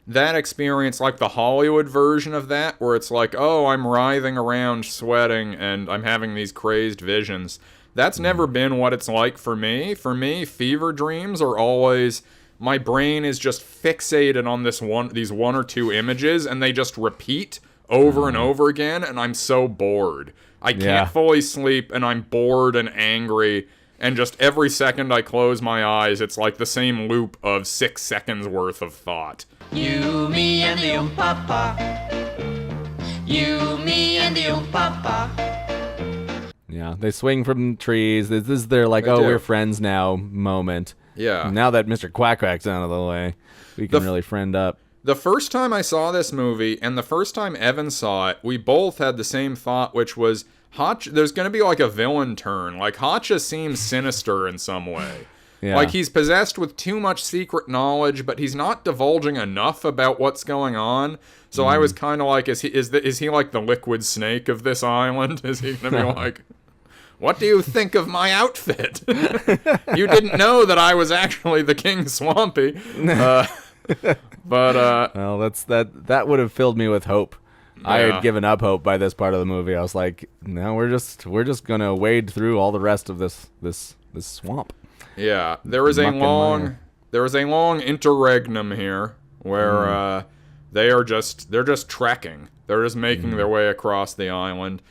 that experience, like the Hollywood version of that, where it's like, oh, I'm writhing around sweating and I'm having these crazed visions, that's never been what it's like for me. For me, fever dreams are always, my brain is just fixated on these one or two images, and they just repeat over and over again, and I'm so bored. I can't fully sleep, and I'm bored and angry, and just every second I close my eyes, it's like the same loop of 6 seconds worth of thought.
You, me, and the Pa. You, me, and the Pa.
Yeah, they swing from trees. This is their like, we're friends now moment.
Yeah.
Now that Mr. Quack Quack's out of the way, we can really friend up.
The first time I saw this movie, and the first time Evan saw it, we both had the same thought, which was, there's going to be like a villain turn. Like, Hacha seems sinister in some way.
Yeah.
Like, he's possessed with too much secret knowledge, but he's not divulging enough about what's going on. So I was kind of like, is he like the liquid snake of this island? Is he going to be like, what do you think of my outfit? You didn't know that I was actually the King Swampy.
Well, that would have filled me with hope. Yeah. I had given up hope by this part of the movie. I was like, no, we're just gonna wade through all the rest of this swamp.
Yeah, there is a long interregnum here where they're just trekking. They're just making their way across the island.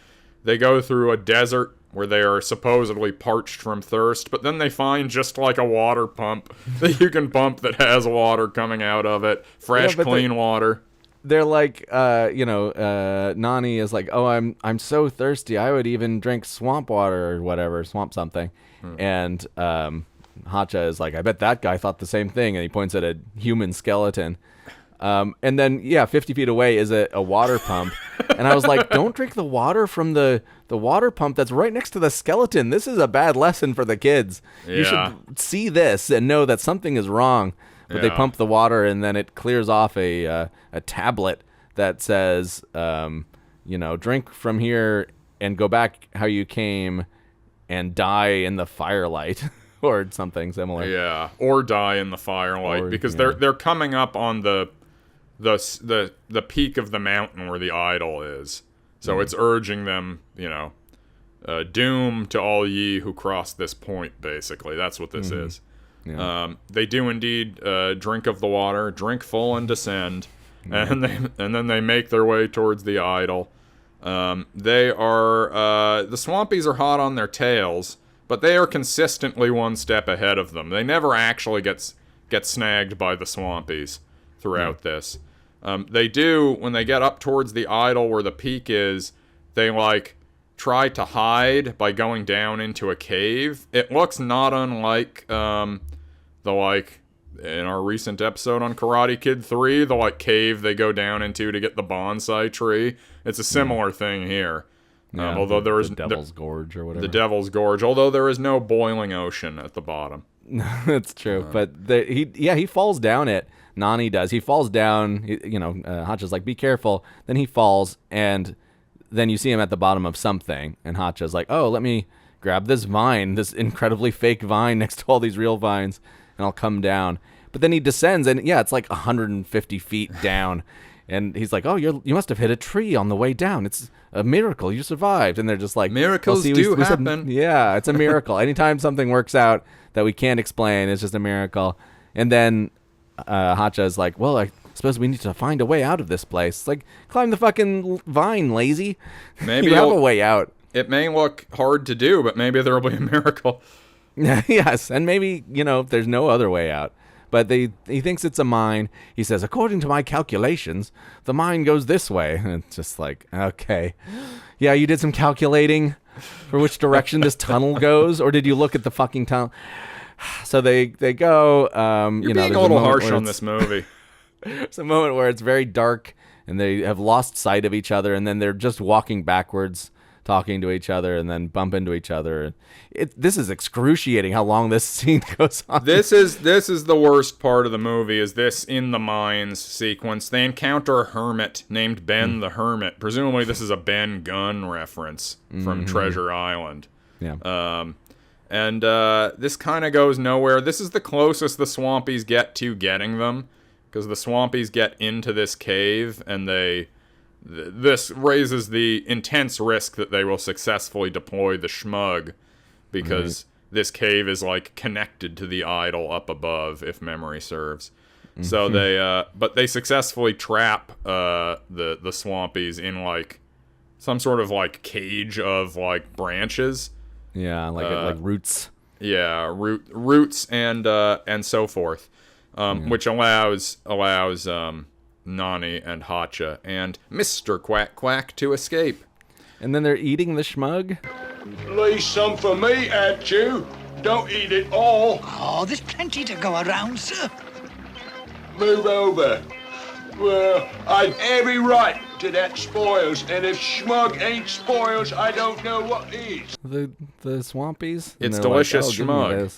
They go through a desert where they are supposedly parched from thirst, but then they find just like a water pump that you can pump that has water coming out of it, fresh, clean water.
They're like, Nani is like, oh, I'm so thirsty, I would even drink swamp water or whatever, swamp something. And Hacha is like, I bet that guy thought the same thing, and he points at a human skeleton. And then, 50 feet away is a water pump. And I was like, don't drink the water from the water pump that's right next to the skeleton. This is a bad lesson for the kids. Yeah. You should see this and know that something is wrong. But they pump the water, and then it clears off a tablet that says, drink from here and go back how you came and die in the firelight. or something similar.
Yeah, or die in the firelight, because
yeah.
they're coming up on the peak of the mountain where the idol is. So it's urging them, doom to all ye who cross this point, basically. That's what this is.
Yeah.
They do indeed drink of the water, drink full and descend, and then they make their way towards the idol. The Swampies are hot on their tails, but they are consistently one step ahead of them. They never actually get snagged by the Swampies throughout this. They do, when they get up towards the idol where the peak is, they try to hide by going down into a cave. It looks not unlike in our recent episode on Karate Kid 3, the cave they go down into to get the bonsai tree. It's a similar thing here.
Yeah,
Although there is
the Devil's Gorge or whatever.
The Devil's Gorge, although there is no boiling ocean at the bottom.
That's true. But he falls down it. Nani does. He falls down. Hacha's like, be careful. Then he falls, and then you see him at the bottom of something. And Hacha's like, oh, let me grab this vine, this incredibly fake vine next to all these real vines, and I'll come down. But then he descends, and yeah, it's 150 feet down. And he's like, oh, you must have hit a tree on the way down. It's a miracle. You survived. And they're just like,
miracles do happen.
Yeah, it's a miracle. Anytime something works out that we can't explain, it's just a miracle. And then Hacha is like, well, I suppose we need to find a way out of this place. It's like, climb the fucking vine, lazy.
Maybe
you have a way out.
It may look hard to do, but maybe there will be a miracle.
Yes, and maybe, there's no other way out. But he thinks it's a mine. He says, according to my calculations, the mine goes this way. And it's just like, okay. Yeah, you did some calculating for which direction this tunnel goes? Or did you look at the fucking tunnel? So they go.
You're being a little harsh on this movie.
It's a moment where it's very dark, and they have lost sight of each other, and then they're just walking backwards, talking to each other, and then bump into each other. This is excruciating how long this scene goes on.
This is the worst part of the movie, is this in the mines sequence. They encounter a hermit named Ben the Hermit. Presumably this is a Ben Gunn reference from Treasure Island.
Yeah.
And this kind of goes nowhere. This is the closest the Swampies get to getting them, because the Swampies get into this cave, and this raises the intense risk that they will successfully deploy the Schmug, because this cave is connected to the idol up above, if memory serves. So they successfully trap the Swampies in some sort of cage of branches.
Yeah, like roots.
Yeah, roots and so forth, which allows Nani and Hacha and Mr. Quack Quack to escape.
And then they're eating the Schmug.
Leave some for me, Aunt you. Don't eat it all.
Oh, there's plenty to go around, sir.
Move over. Well, I've every right to that spoils, and if Schmug ain't spoils, I don't know what is.
The Swampies?
It's delicious Schmug.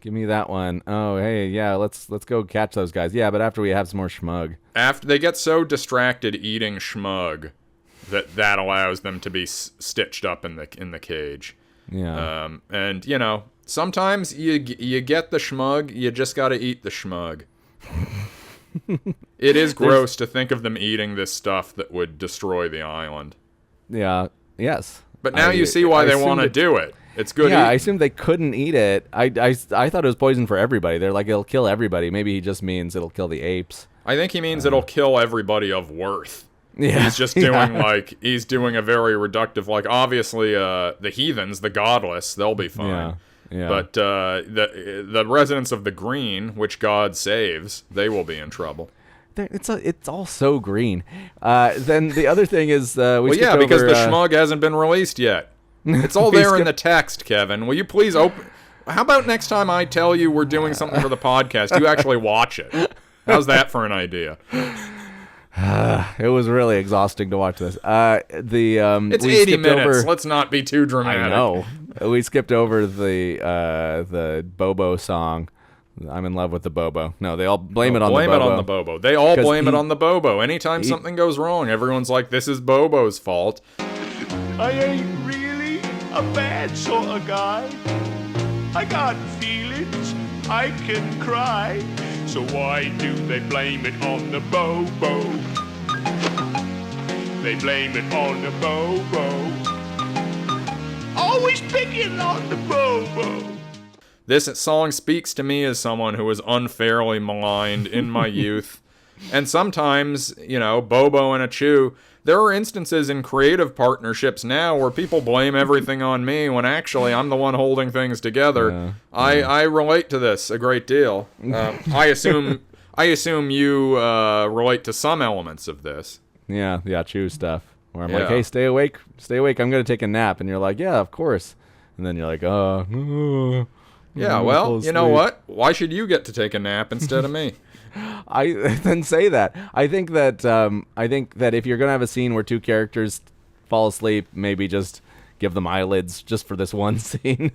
Give me that one. Oh, hey, yeah, let's go catch those guys. Yeah, but after we have some more Schmug.
After they get so distracted eating Schmug that allows them to be stitched up in the cage.
Yeah.
And sometimes you get the Schmug, you just got to eat the Schmug. It is gross to think of them eating this stuff that would destroy the island.
Yeah. Yes.
But now you see why they want to do it. It's good.
Yeah, I assumed they couldn't eat it. I thought it was poison for everybody. They're like, it'll kill everybody. Maybe he just means it'll kill the apes.
I think he means it'll kill everybody of worth.
Yeah.
He's just doing he's doing a very reductive, obviously the heathens, the godless, they'll be fine.
Yeah. Yeah.
But the residents of the green, which God saves, they will be in trouble.
It's all so green. Then the other thing is
because the Schmug hasn't been released yet. It's all there in the text, Kevin. Will you please open? How about next time I tell you we're doing something for the podcast, you actually watch it? How's that for an idea?
It was really exhausting to watch this.
It's 80 minutes. Let's not be too dramatic.
I know. We skipped over the Bobo song. I'm in love with the Bobo. No, they all blame it on the Bobo.
Blame it on the Bobo. They all blame it on the Bobo. Anytime something goes wrong, everyone's like, this is Bobo's fault.
I ain't really a bad sort of guy. I got feelings. I can cry. So why do they blame it on the Bobo? They blame it on the Bobo. Always picking on the Bobo.
This song speaks to me as someone who was unfairly maligned in my youth. And sometimes, Bobo and a Chew, there are instances in creative partnerships now where people blame everything on me when actually I'm the one holding things together.
Yeah.
I relate to this a great deal. I assume you relate to some elements of this.
Yeah, Chew stuff. Where I'm like, hey, stay awake, I'm gonna take a nap, and you're like, yeah, of course, and then you're like,
yeah, well, you know what? Why should you get to take a nap instead of me?
I then say that. I think that if you're gonna have a scene where two characters fall asleep, maybe just give them eyelids just for this one scene.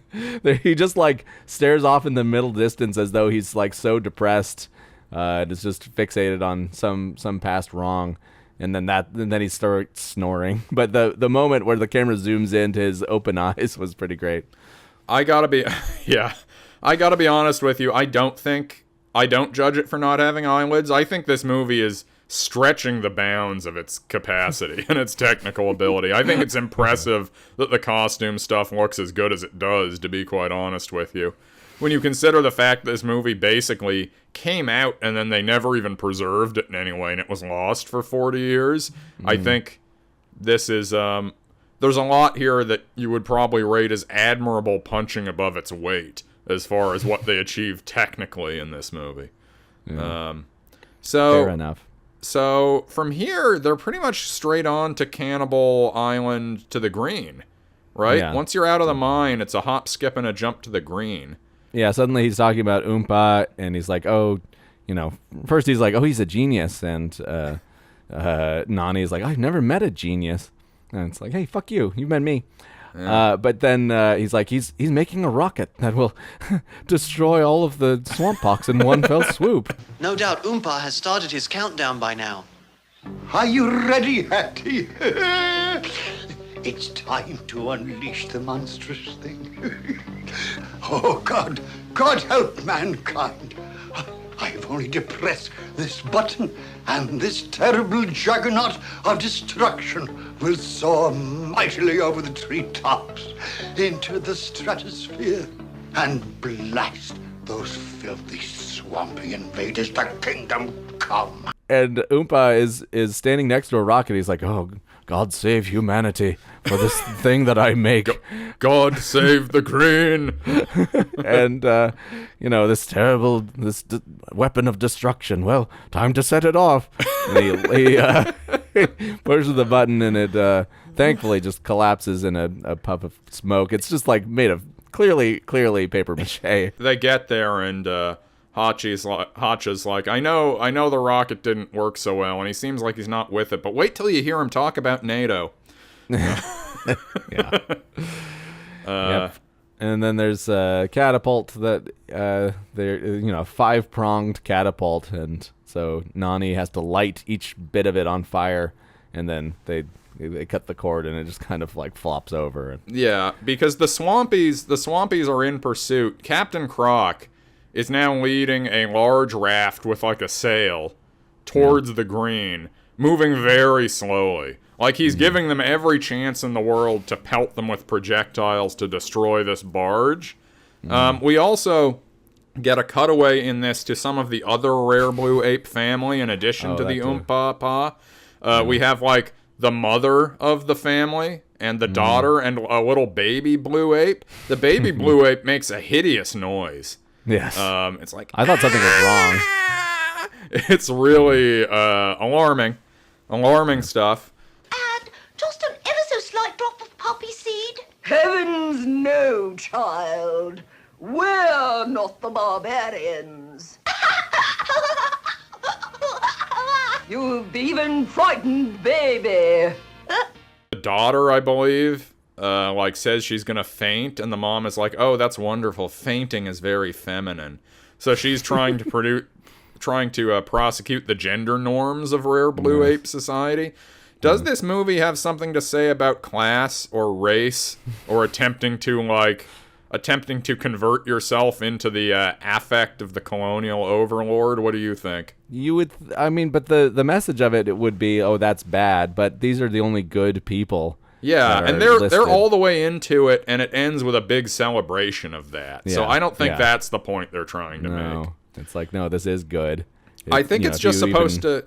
He just like stares off in the middle distance as though he's like so depressed, and is just fixated on some past wrong. And then he starts snoring. But the moment where the camera zooms into his open eyes was pretty great.
I gotta be honest with you. I don't judge it for not having eyelids. I think this movie is stretching the bounds of its capacity and its technical ability. I think it's impressive that the costume stuff looks as good as it does, to be quite honest with you. When you consider the fact that this movie basically came out and then they never even preserved it in any way and it was lost for 40 years, I think this is, there's a lot here that you would probably rate as admirable punching above its weight as far as what they achieved technically in this movie.
Yeah.
So
fair enough.
So from here, they're pretty much straight on to Cannibal Island to the green, right?
Yeah.
Once you're out of the mine, it's a hop, skip, and a jump to the green.
Yeah, suddenly he's talking about Oompa, and he's like, first he's like, oh, he's a genius, and Nani's like, I've never met a genius. And it's like, hey, fuck you, you've met me. Yeah. But then he's like, he's making a rocket that will destroy all of the swamp pox in one fell swoop.
No doubt Oompa has started his countdown by now.
Are you ready, Hattie? It's time to unleash the monstrous thing. Oh, God help mankind. I've only to press this button, and this terrible juggernaut of destruction will soar mightily over the treetops into the stratosphere and blast those filthy, swampy invaders to kingdom come.
And Oompa is standing next to a rocket. He's like, oh, God save humanity for this thing that I make.
God save the green.
And, this terrible, weapon of destruction. Well, time to set it off. And he pushes the button, and it thankfully just collapses in a puff of smoke. It's just like made of clearly paper mache.
They get there, and Hachi's like, I know the rocket didn't work so well, and he seems like he's not with it, but wait till you hear him talk about NATO.
Yeah. Yep. And then there's a catapult that they're 5-pronged catapult, and so Nani has to light each bit of it on fire, and then they cut the cord, and it just kind of like flops over.
Yeah, because the Swampies are in pursuit. Captain Croc is now leading a large raft with like a sail towards the green, moving very slowly. Like he's giving them every chance in the world to pelt them with projectiles to destroy this barge. We also get a cutaway in this to some of the other rare blue ape family in addition to the Oompa. We have like the mother of the family and the daughter and a little baby blue ape. The baby blue ape makes a hideous noise.
Yes.
It's like,
I thought something was wrong.
It's really alarming stuff.
And just an ever so slight drop of poppy seed.
Heavens no, child. We're not the barbarians. You've even frightened baby.
The daughter, I believe, says she's gonna faint, and the mom is like, "Oh, that's wonderful. Fainting is very feminine." So she's trying to prosecute the gender norms of rare blue ape society. Does this movie have something to say about class or race, or attempting to attempting to convert yourself into the affect of the colonial overlord. What do you think?
You would, but the message of it would be, oh, that's bad, but these are the only good people.
Yeah, and they're all the way into it, and it ends with a big celebration of that. Yeah, so I don't think that's the point they're trying to make.
It's like, no, this is good.
I think it's just supposed to...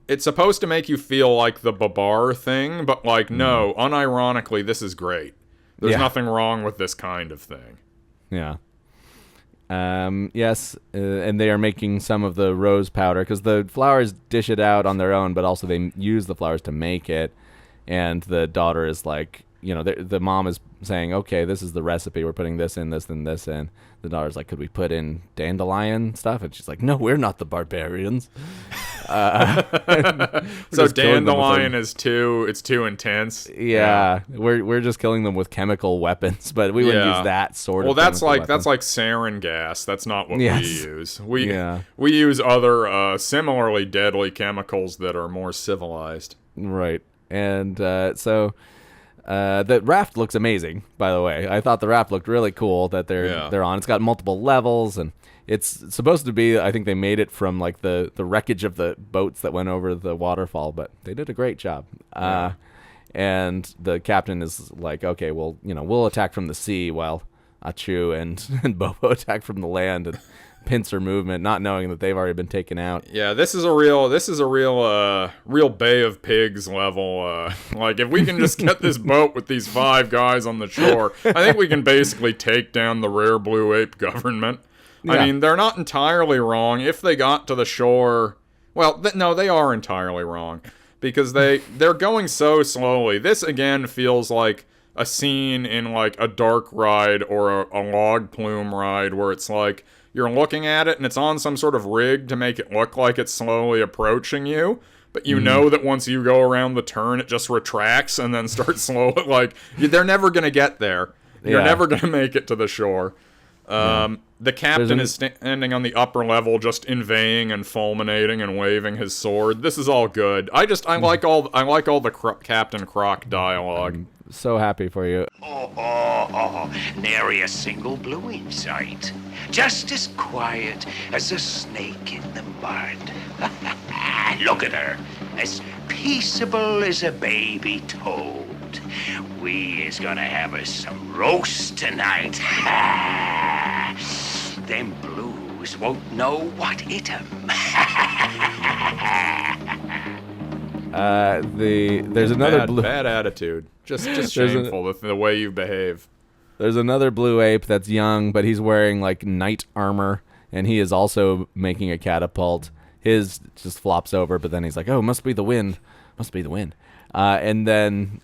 It's supposed to make you feel like the Babar thing, but like, no, unironically, this is great. There's nothing wrong with this kind of thing.
Yeah. Yes, and they are making some of the rose powder, because the flowers dish it out on their own, but also they use the flowers to make it. And the daughter is like, the mom is saying, okay, this is the recipe. We're putting this in, this, and this in. The daughter's like, could we put in dandelion stuff? And she's like, no, we're not the barbarians.
So dandelion is too intense.
Yeah, we're just killing them with chemical weapons, but we wouldn't use that sort of.
Well, that's like sarin gas. That's not what we use. We use other similarly deadly chemicals that are more civilized.
Right, and so. The raft looks amazing, by the way. I thought the raft looked really cool that they're on. It's got multiple levels, and it's supposed to be, I think they made it from like the wreckage of the boats that went over the waterfall, but they did a great job. And the captain is like, okay, well, we'll attack from the sea while Achu and Bobo attack from the land and pincer movement, not knowing that they've already been taken out.
Yeah, this is a real Bay of Pigs level. Like, if we can just get this boat with these 5 guys on the shore, I think we can basically take down the rare blue ape government. Yeah. I mean, they're not entirely wrong. If they got to the shore, well, no, they are entirely wrong, because they're going so slowly. This again feels like a scene in like a dark ride or a log plume ride, where it's like, you're looking at it, and it's on some sort of rig to make it look like it's slowly approaching you. But you know that once you go around the turn, it just retracts and then starts slowly. Like, they're never going to get there. You're never going to make it to the shore. The captain is standing on the upper level, just inveighing and fulminating and waving his sword. This is all good. I like all the Captain Croc dialogue.
I'm so happy for you.
Nary a single blue in sight. Just as quiet as a snake in the mud. Look at her, as peaceable as a baby toad. We is gonna have us some roast tonight. Them blues won't know what hit 'em.
There's another
bad attitude. Just shameful the way you behave.
There's another blue ape that's young, but he's wearing like knight armor, and he is also making a catapult. His just flops over, but then he's like, "Oh, must be the wind, must be the wind," and then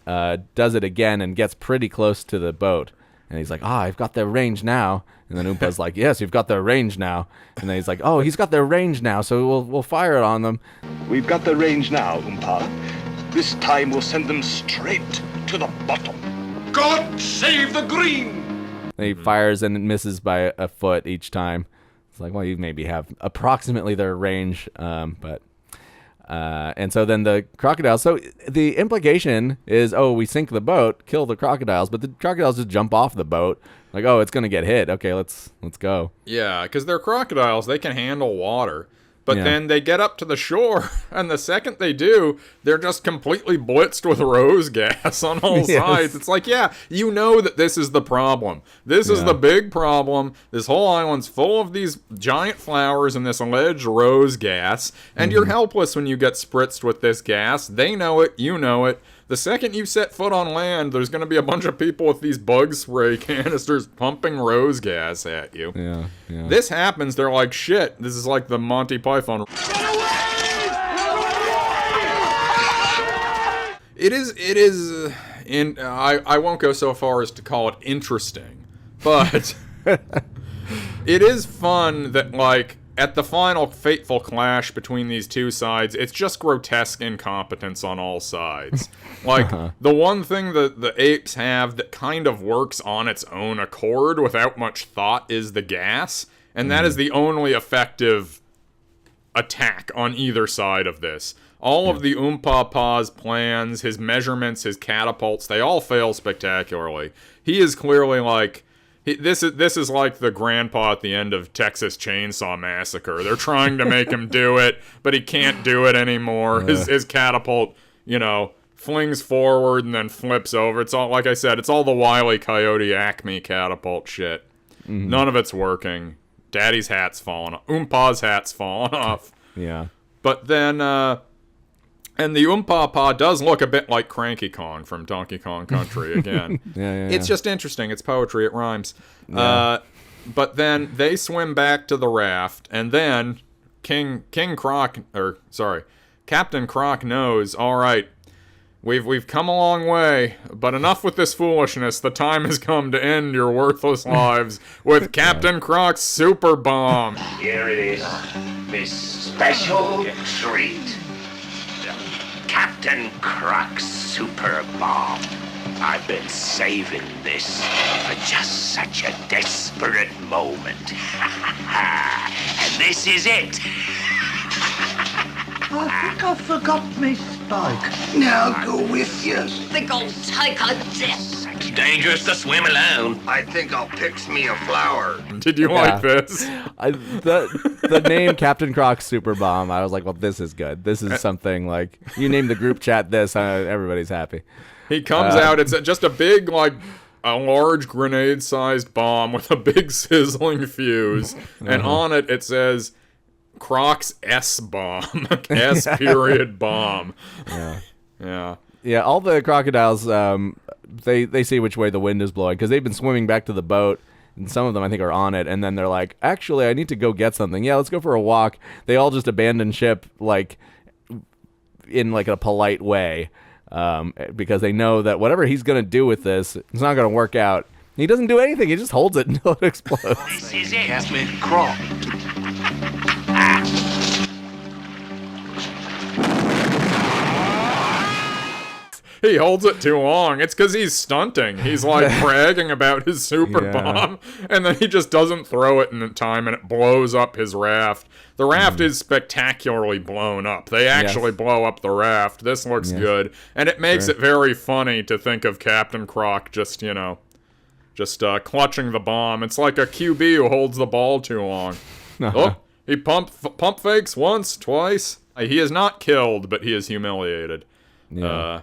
does it again and gets pretty close to the boat. And he's like, I've got their range now. And then Oompa's like, yes, you've got their range now. And then he's like, oh, he's got their range now, so we'll fire it on them.
We've got their range now, Oompa. This time we'll send them straight to the bottom.
God save the green!
And he fires and it misses by a foot each time. It's like, well, you maybe have approximately their range, but... and so then the crocodiles, so the implication is, oh, we sink the boat, kill the crocodiles, but the crocodiles just jump off the boat. Like, oh, it's going to get hit. Okay, let's go.
Yeah, because they're crocodiles. They can handle water. But then they get up to the shore, and the second they do, they're just completely blitzed with rose gas on all sides. It's like, yeah, you know that this is the problem. This is the big problem. This whole island's full of these giant flowers and this alleged rose gas, and you're helpless when you get spritzed with this gas. They know it. You know it. The second you set foot on land, there's going to be a bunch of people with these bug spray canisters pumping rose gas at you.
Yeah.
This happens, they're like, shit, this is like the Monty Python. It is, I won't go so far as to call it interesting, but it is fun that, like, at the final fateful clash between these two sides, it's just grotesque incompetence on all sides. Like, the one thing that the apes have that kind of works on its own accord without much thought is the gas, and that is the only effective attack on either side of this. All of the Oompapa's plans, his measurements, his catapults, they all fail spectacularly. He is clearly like... This is like the grandpa at the end of Texas Chainsaw Massacre. They're trying to make him do it, but he can't do it anymore. His catapult, flings forward and then flips over. It's all, like I said, it's all the Wile E. Coyote Acme catapult shit. Mm-hmm. None of it's working. Daddy's hat's falling off. Oompa's hat's falling off.
Yeah.
But then, and the Oompa does look a bit like Cranky Kong from Donkey Kong Country again. It's just interesting. It's poetry. It rhymes. Yeah. But then they swim back to the raft, and then Captain Croc knows, all right, we've come a long way, but enough with this foolishness. The time has come to end your worthless lives with Captain Croc's super bomb.
Here it is, this special treat. Captain Croc's super bomb. I've been saving this for just such a desperate moment. And this is it.
I think I forgot my spike. Now I'll go with you.
Think I'll take a dip.
It's dangerous to swim alone.
I think I'll pick me a flower.
Did you like this?
The name Captain Croc's Super Bomb, I was like, well, this is good. This is something like, you name the group chat this, everybody's happy.
He comes out, it's just a big, a large grenade-sized bomb with a big sizzling fuse, and on it says, Croc's S-bomb. S-bomb.
Yeah, all the crocodiles, they see which way the wind is blowing, because they've been swimming back to the boat, and some of them, I think, are on it, and then they're like, actually, I need to go get something. Yeah, let's go for a walk. They all just abandon ship, in, a polite way, because they know that whatever he's going to do with this, it's not going to work out. He doesn't do anything. He just holds it until it explodes.
This is it, Captain Croc.
He holds it too long. It's because he's stunting. He's bragging about his super bomb, and then he just doesn't throw it in time, and it blows up his raft. The raft is spectacularly blown up. They actually blow up the raft. This looks good, and it makes it very funny to think of Captain Croc just clutching the bomb. It's like a QB who holds the ball too long. Oh, he pump fakes once, twice. He is not killed, but he is humiliated.
Yeah.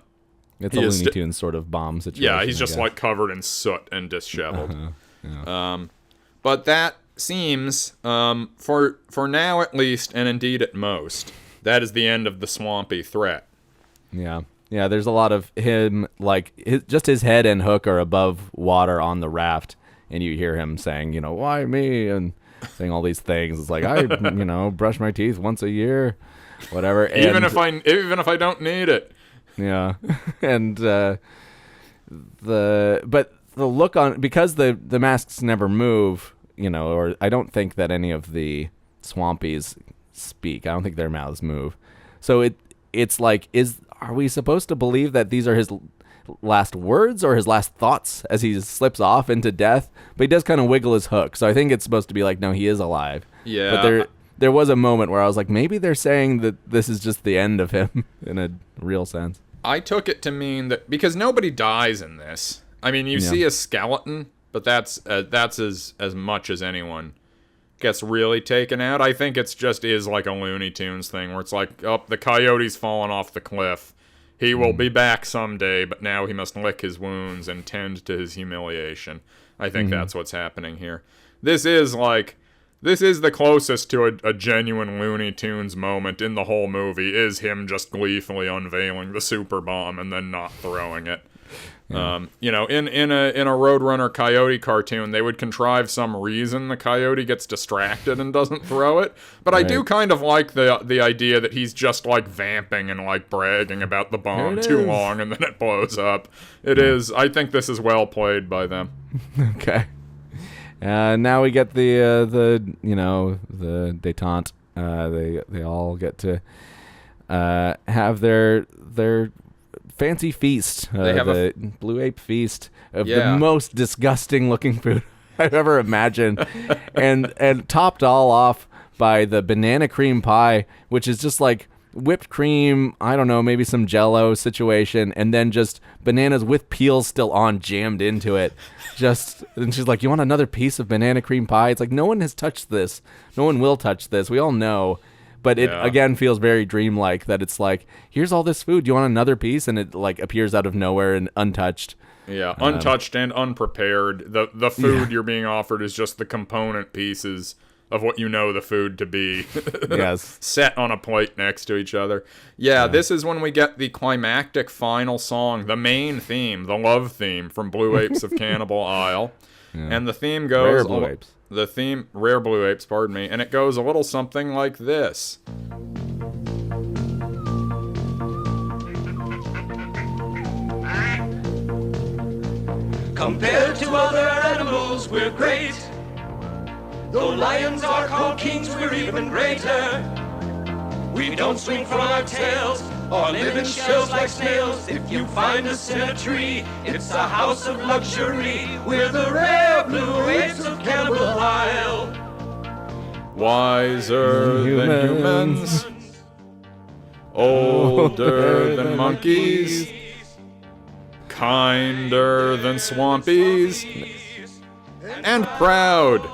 It's a Looney Tunes sort of bomb situation.
Yeah, he's just covered in soot and disheveled. But that seems, for now at least, and indeed at most, that is the end of the swampy threat.
Yeah. Yeah, there's a lot of him, just his head and Hook are above water on the raft, and you hear him saying, why me? And saying all these things. It's like, I, brush my teeth once a year, whatever.
Even if I don't need it.
Yeah, and the look on, because the masks never move, or I don't think that any of the Swampies speak. I don't think their mouths move. So it's like, are we supposed to believe that these are his last words or his last thoughts as he slips off into death? But he does kind of wiggle his hook, so I think it's supposed to be like, no, he is alive.
Yeah.
But there was a moment where I was like, maybe they're saying that this is just the end of him in a real sense.
I took it to mean that because nobody dies in this. I mean, you see a skeleton, but that's as much as anyone gets really taken out. I think it's just is like a Looney Tunes thing where it's like, oh, the coyote's fallen off the cliff. He will be back someday, but now he must lick his wounds and tend to his humiliation. I think that's what's happening here. This is the closest to a genuine Looney Tunes moment in the whole movie, is him just gleefully unveiling the super bomb and then not throwing it. Yeah. In a Roadrunner Coyote cartoon, they would contrive some reason the coyote gets distracted and doesn't throw it. But I do kind of like the idea that he's just vamping and bragging about the bomb too long and then it blows up. It is. I think this is well played by them.
Okay. Now we get the detente. They all get to have their fancy feast. They have the Blue Ape feast of the most disgusting looking food I've ever imagined, and topped all off by the banana cream pie, which is just whipped cream, I don't know, maybe some Jell-O situation, and then just bananas with peels still on, jammed into it. And she's like, you want another piece of banana cream pie? It's like, no one has touched this. No one will touch this. We all know. But it, again, feels very dreamlike that it's like, here's all this food. Do you want another piece? And it, like, appears out of nowhere and untouched.
Yeah, untouched and unprepared. The food you're being offered is just the component pieces of what you know the food to be.
Yes.
Set on a plate next to each other. Yeah, this is when we get the climactic final song, the main theme, the love theme from Blue Apes of Cannibal Isle. Yeah. And the theme goes...
Rare Blue Apes.
The theme... Rare Blue Apes, pardon me. And it goes a little something like this.
Compared to other animals, we're great. Though lions are called kings, we're even greater. We don't swing from our tails or live in shells like snails. If you find us in a tree, it's a house of luxury. We're the rare blue apes of Cannibal Isle.
Wiser than humans, older than monkeys, kinder than swampies, and proud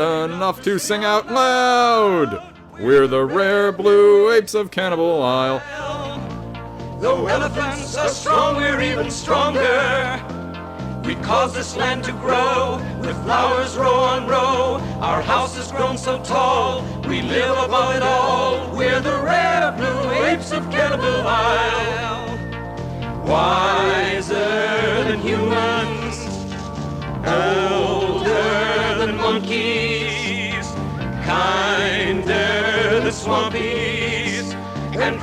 enough to sing out loud. We're the rare blue apes of Cannibal Isle.
Though elephants are strong, we're even stronger. We cause this land to grow with flowers row on row. Our house has grown so tall, we live above it all. We're the rare blue apes of Cannibal Isle. Wiser than humans, older than monkeys, kinder than swampies, and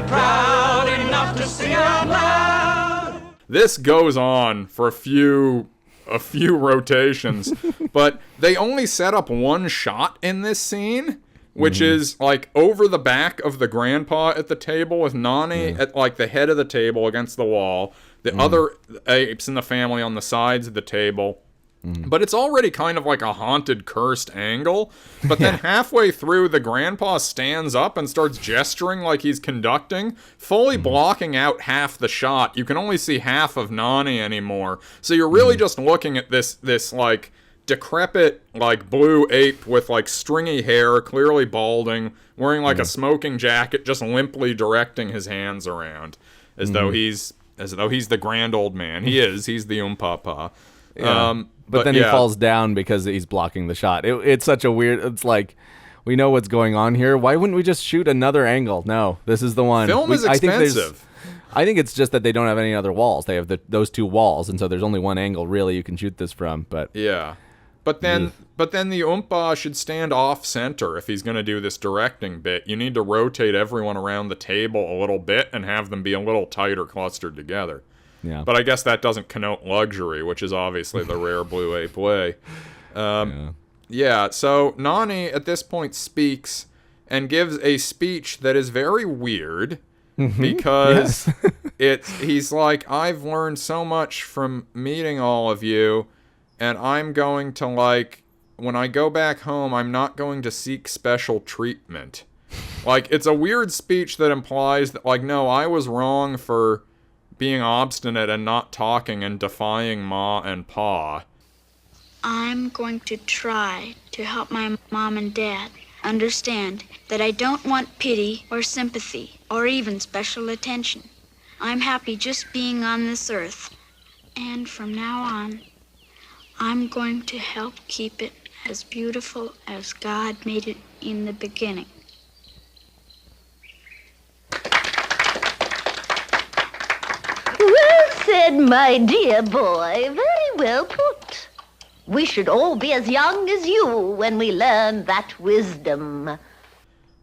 proud enough to sing out loud.
This goes on for a few rotations, but they only set up one shot in this scene, which is like over the back of the grandpa at the table with Nani at like the head of the table against the wall, the other apes in the family on the sides of the table. But it's already kind of like a haunted, cursed angle. But then halfway through, the grandpa stands up and starts gesturing like he's conducting, fully blocking out half the shot. You can only see half of Nani anymore. So you're really just looking at this like decrepit, like blue ape with like stringy hair, clearly balding, wearing like a smoking jacket, just limply directing his hands around as though he's the grand old man. He's the Papa.
Yeah. But then he falls down because he's blocking the shot. It's such a weird... It's like, we know what's going on here. Why wouldn't we just shoot another angle? No, this is the one.
Film is expensive.
I think it's just that they don't have any other walls. They have those two walls, and so there's only one angle, really, you can shoot this from. But
yeah. But then the Oompa should stand off-center if he's going to do this directing bit. You need to rotate everyone around the table a little bit and have them be a little tighter clustered together.
Yeah.
But I guess that doesn't connote luxury, which is obviously the rare blue ape way. So Nani at this point speaks and gives a speech that is very weird because he's like, I've learned so much from meeting all of you, and I'm going to, like, when I go back home, I'm not going to seek special treatment. Like, it's a weird speech that implies that, like, no, I was wrong for being obstinate and not talking and defying Ma and Pa.
I'm going to try to help my mom and dad understand that I don't want pity or sympathy or even special attention. I'm happy just being on this earth. And from now on, I'm going to help keep it as beautiful as God made it in the beginning.
Well said, my dear boy. Very well put. We should all be as young as you when we learn that wisdom.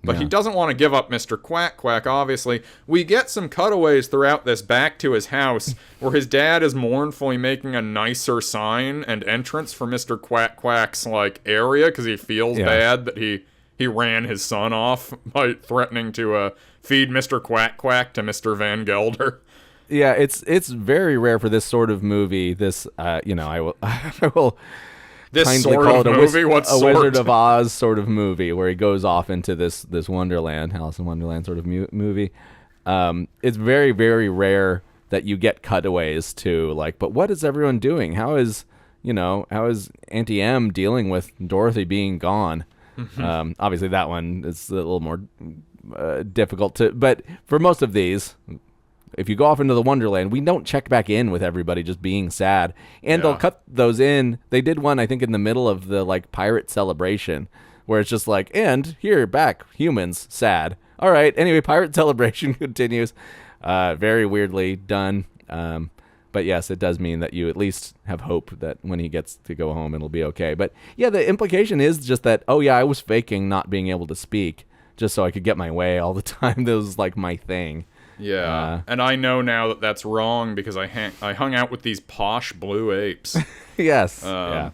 But he doesn't want to give up Mr. Quack Quack, obviously. We get some cutaways throughout this back to his house, where his dad is mournfully making a nicer sign and entrance for Mr. Quack Quack's, like, area, because he feels bad that he ran his son off by threatening to feed Mr. Quack Quack to Mr. Van Gelder.
Yeah, it's very rare for this sort of movie. This, I will
This
kindly
sort
call
of
it
movie? What
a
sort?
Wizard of Oz sort of movie where he goes off into this Wonderland, Alice in Wonderland sort of movie. It's very, very rare that you get cutaways to like, but what is everyone doing? How is Auntie M dealing with Dorothy being gone? Obviously that one is a little more difficult to, but for most of these, if you go off into the Wonderland, we don't check back in with everybody just being sad. And they'll cut those in. They did one, I think, in the middle of the like pirate celebration where it's just like, and here, back, humans, sad. All right, anyway, pirate celebration continues. Very weirdly done. But yes, it does mean that you at least have hope that when he gets to go home, it'll be okay. But yeah, the implication is just that, oh yeah, I was faking not being able to speak just so I could get my way all the time. That was like my thing.
Yeah, and I know now that that's wrong because I hung out with these posh blue apes.
Yes.
I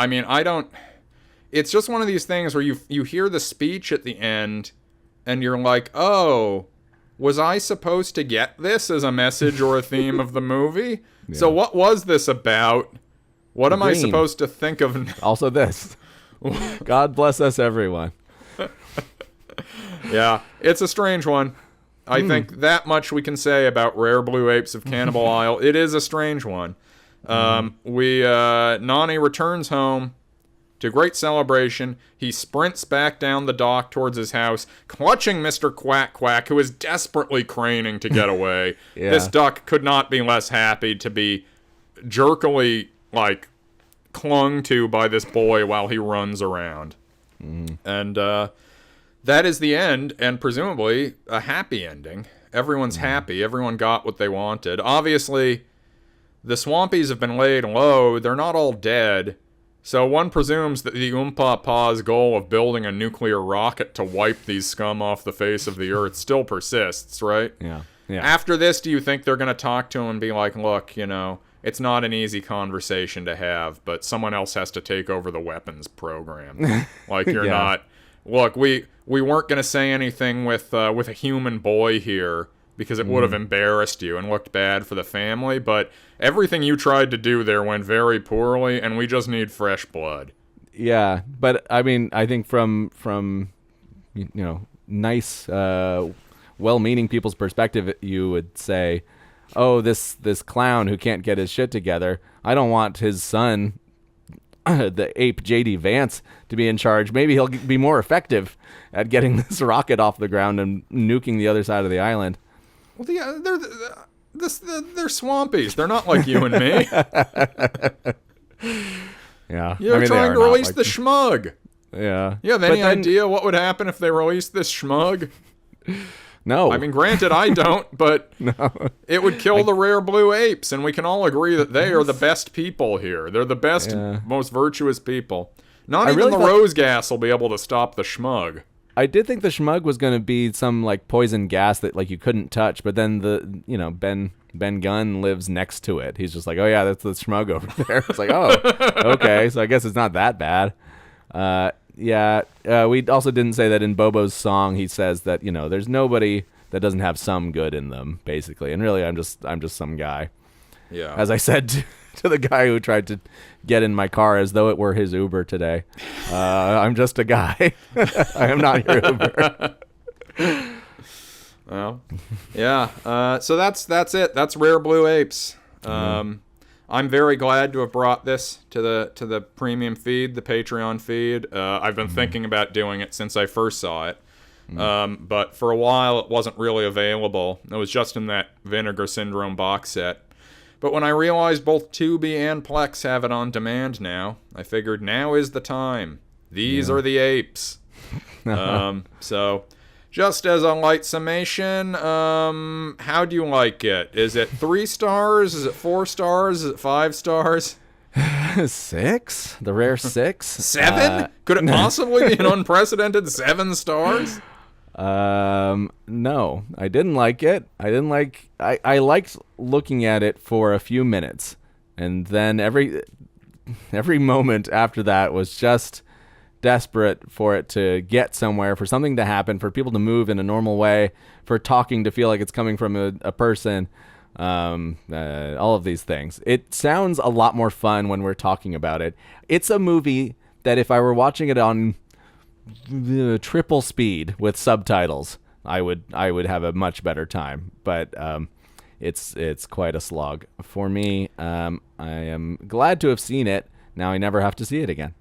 mean, I don't... It's just one of these things where you hear the speech at the end, and you're like, oh, was I supposed to get this as a message or a theme of the movie? Yeah. So what was this about? What am I supposed to think of?
Also this. God bless us, everyone.
Yeah, it's a strange one. I think that much we can say about Rare Blue Apes of Cannibal Isle. It is a strange one. Nani returns home to great celebration. He sprints back down the dock towards his house, clutching Mr. Quack Quack, who is desperately craning to get away.
Yeah.
This duck could not be less happy to be jerkily, like, clung to by this boy while he runs around. And, that is the end, and presumably a happy ending. Everyone's happy. Everyone got what they wanted. Obviously, the Swampies have been laid low. They're not all dead. So one presumes that the Oompa Pa's goal of building a nuclear rocket to wipe these scum off the face of the earth still persists, right?
Yeah.
After this, do you think they're going to talk to him and be like, look, it's not an easy conversation to have, but someone else has to take over the weapons program. Like, you're not... Look, we weren't going to say anything with a human boy here because it would have embarrassed you and looked bad for the family, but everything you tried to do there went very poorly, and we just need fresh blood.
Yeah, but I mean, I think from nice, well-meaning people's perspective, you would say, oh, this clown who can't get his shit together, I don't want his son... the ape J.D. Vance to be in charge. Maybe he'll be more effective at getting this rocket off the ground and nuking the other side of the island.
Well, they're Swampies. They're not like you and me.
Yeah.
You're trying to release the schmug.
Yeah.
You have any idea what would happen if they released this schmug?
No.
I mean, granted, I don't, but it would kill the rare blue apes, and we can all agree that they are the best people here. They're the best, most virtuous people. Not even the rose gas will be able to stop the schmug.
I did think the schmug was going to be some like poison gas that like you couldn't touch, but then Ben Gunn lives next to it. He's just like, oh yeah, that's the schmug over there. It's like, oh, okay, so I guess it's not that bad. We also didn't say that in Bobo's song. He says that there's nobody that doesn't have some good in them, basically. And really, I'm just some guy.
Yeah.
As I said to the guy who tried to get in my car as though it were his Uber today, I'm just a guy. I am not your Uber.
Well, yeah. So that's it. That's Rare Blue Apes. I'm very glad to have brought this to the premium feed, the Patreon feed. I've been thinking about doing it since I first saw it. But for a while it wasn't really available. It was just in that Vinegar Syndrome box set. But when I realized both Tubi and Plex have it on demand now, I figured now is the time. These are the apes. So, just as a light summation, how do you like it? Is it 3 stars? Is it 4 stars? Is it 5 stars?
6? The rare 6?
7? Could it possibly be an unprecedented 7 stars?
No, I didn't like it. I liked looking at it for a few minutes, and then every moment after that was just desperate for it to get somewhere, for something to happen, for people to move in a normal way, for talking to feel like it's coming from a person. all of these things. It sounds a lot more fun when we're talking about it. It's a movie that if I were watching it on triple speed with subtitles, I would have a much better time. But it's quite a slog for me. I am glad to have seen it. Now I never have to see it again.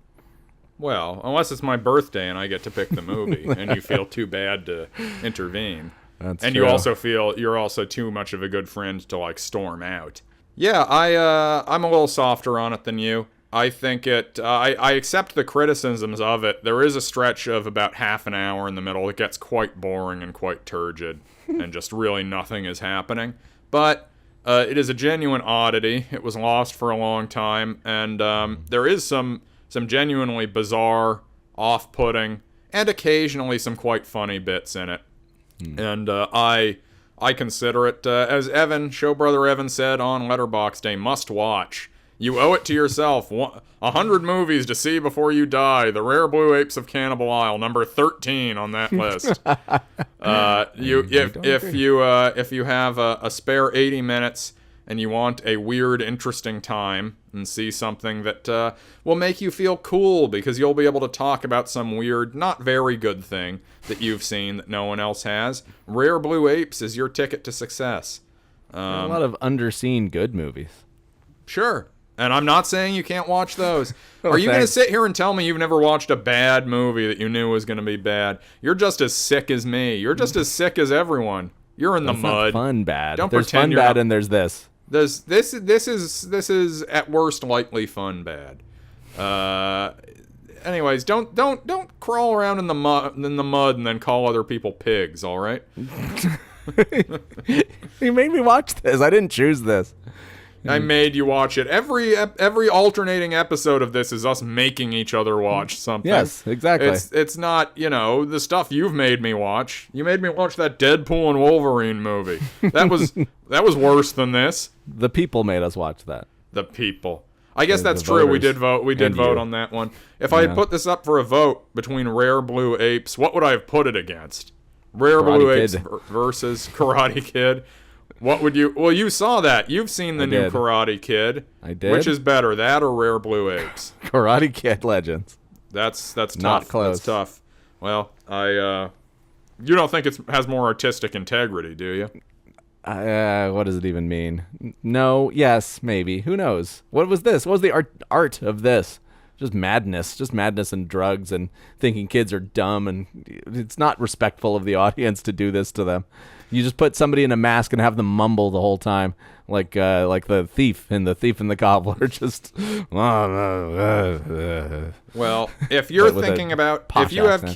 Well, unless it's my birthday and I get to pick the movie, and you feel too bad to intervene.
That's
and
true.
you also feel you're also too much of a good friend to like storm out. Yeah, I'm a little softer on it than you. I think I accept the criticisms of it. There is a stretch of about half an hour in the middle that gets quite boring and quite turgid, and just really nothing is happening. But it is a genuine oddity. It was lost for a long time, and there is some genuinely bizarre, off-putting, and occasionally some quite funny bits in it. And I consider it, as Show Brother Evan said on Letterboxd, a must-watch. You owe it to yourself. 100 movies to see before you die. The Rare Blue Apes of Cannibal Isle, number 13 on that list. If you have a spare 80 minutes and you want a weird, interesting time and see something that will make you feel cool because you'll be able to talk about some weird, not very good thing that you've seen that no one else has, Rare Blue Apes is your ticket to success.
There are a lot of underseen good movies.
Sure. And I'm not saying you can't watch those. Are you going to sit here and tell me you've never watched a bad movie that you knew was going to be bad? You're just as sick as me. You're just as sick as everyone. You're in the mud.
Not fun bad.
Don't
There's
pretend
fun
you're
bad
not...
and there's this.
This is at worst likely fun bad. Anyways, don't crawl around in the mud and then call other people pigs. All right.
You made me watch this. I didn't choose this.
I made you watch it. Every alternating episode of this is us making each other watch something.
Yes, exactly.
It's not, the stuff you've made me watch. You made me watch that Deadpool and Wolverine movie. That was worse than this.
The people made us watch that.
The people. I guess that's true. We did vote. We did vote on that one. If I had put this up for a vote between Rare Blue Apes, what would I have put it against? Rare Blue Apes versus Karate Kid. What would you... Well, you saw that. You've seen the new Karate Kid.
I did.
Which is better, that or Rare Blue Apes?
Karate Kid Legends.
That's tough.
Not close.
That's tough. Well, you don't think it has more artistic integrity, do you?
What does it even mean? No, yes, maybe. Who knows? What was this? What was the art of this? Just madness and drugs and thinking kids are dumb, and it's not respectful of the audience to do this to them. You just put somebody in a mask and have them mumble the whole time, like the thief and the cobbler. Just
well, if you're thinking about if you have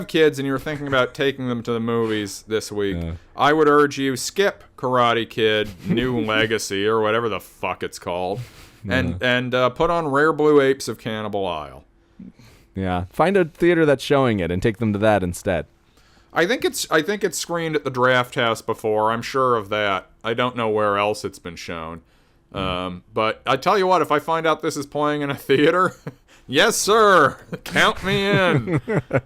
kids and you're thinking about taking them to the movies this week, I would urge you skip Karate Kid New Legacy or whatever the fuck it's called, and put on Rare Blue Apes of Cannibal Isle.
Yeah, find a theater that's showing it and take them to that instead.
I think it's screened at the Draft House before. I'm sure of that. I don't know where else it's been shown. But I tell you what, if I find out this is playing in a theater, yes, sir, count me in.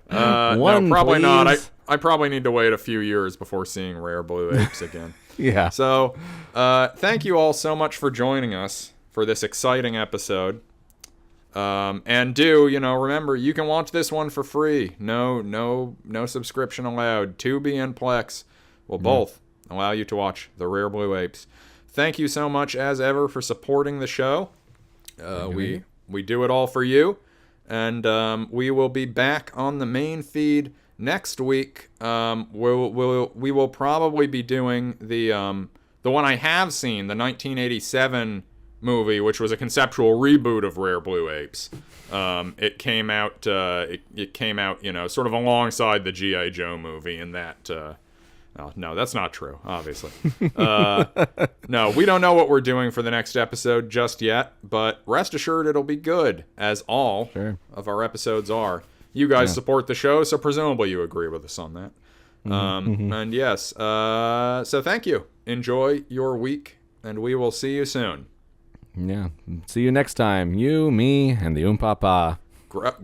No, probably
please.
not. I probably need to wait a few years before seeing Rare Blue Apes again.
Yeah.
So, thank you all so much for joining us for this exciting episode. And remember, you can watch this one for free. No subscription allowed. Tubi and Plex will both allow you to watch the Rare Blue Apes. Thank you so much, as ever, for supporting the show. We do it all for you, and we will be back on the main feed next week. We will probably be doing the one I have seen, the 1987 movie, which was a conceptual reboot of Rare Blue Apes. It came out, sort of alongside the G.I. Joe movie, and that. No, that's not true. Obviously, no, we don't know what we're doing for the next episode just yet. But rest assured, it'll be good, as all of our episodes are. You guys support the show, so presumably you agree with us on that. And yes, so thank you. Enjoy your week, and we will see you soon.
Yeah. See you next time. You, me, and the Papa.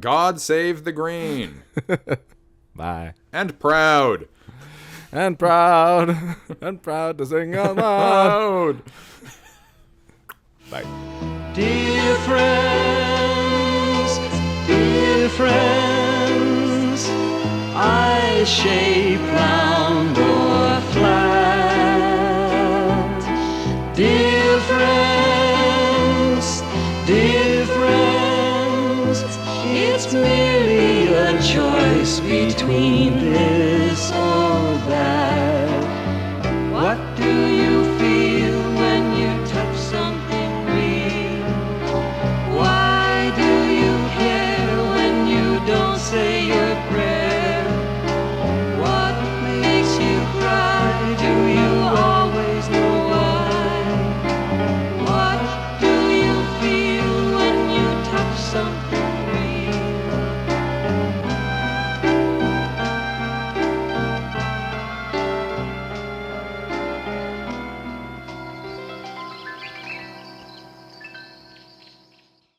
God save the green.
Bye.
And proud.
and proud, and proud to sing aloud. Bye.
Dear friends, I shape round or flat. Dear friends, it's merely a choice between this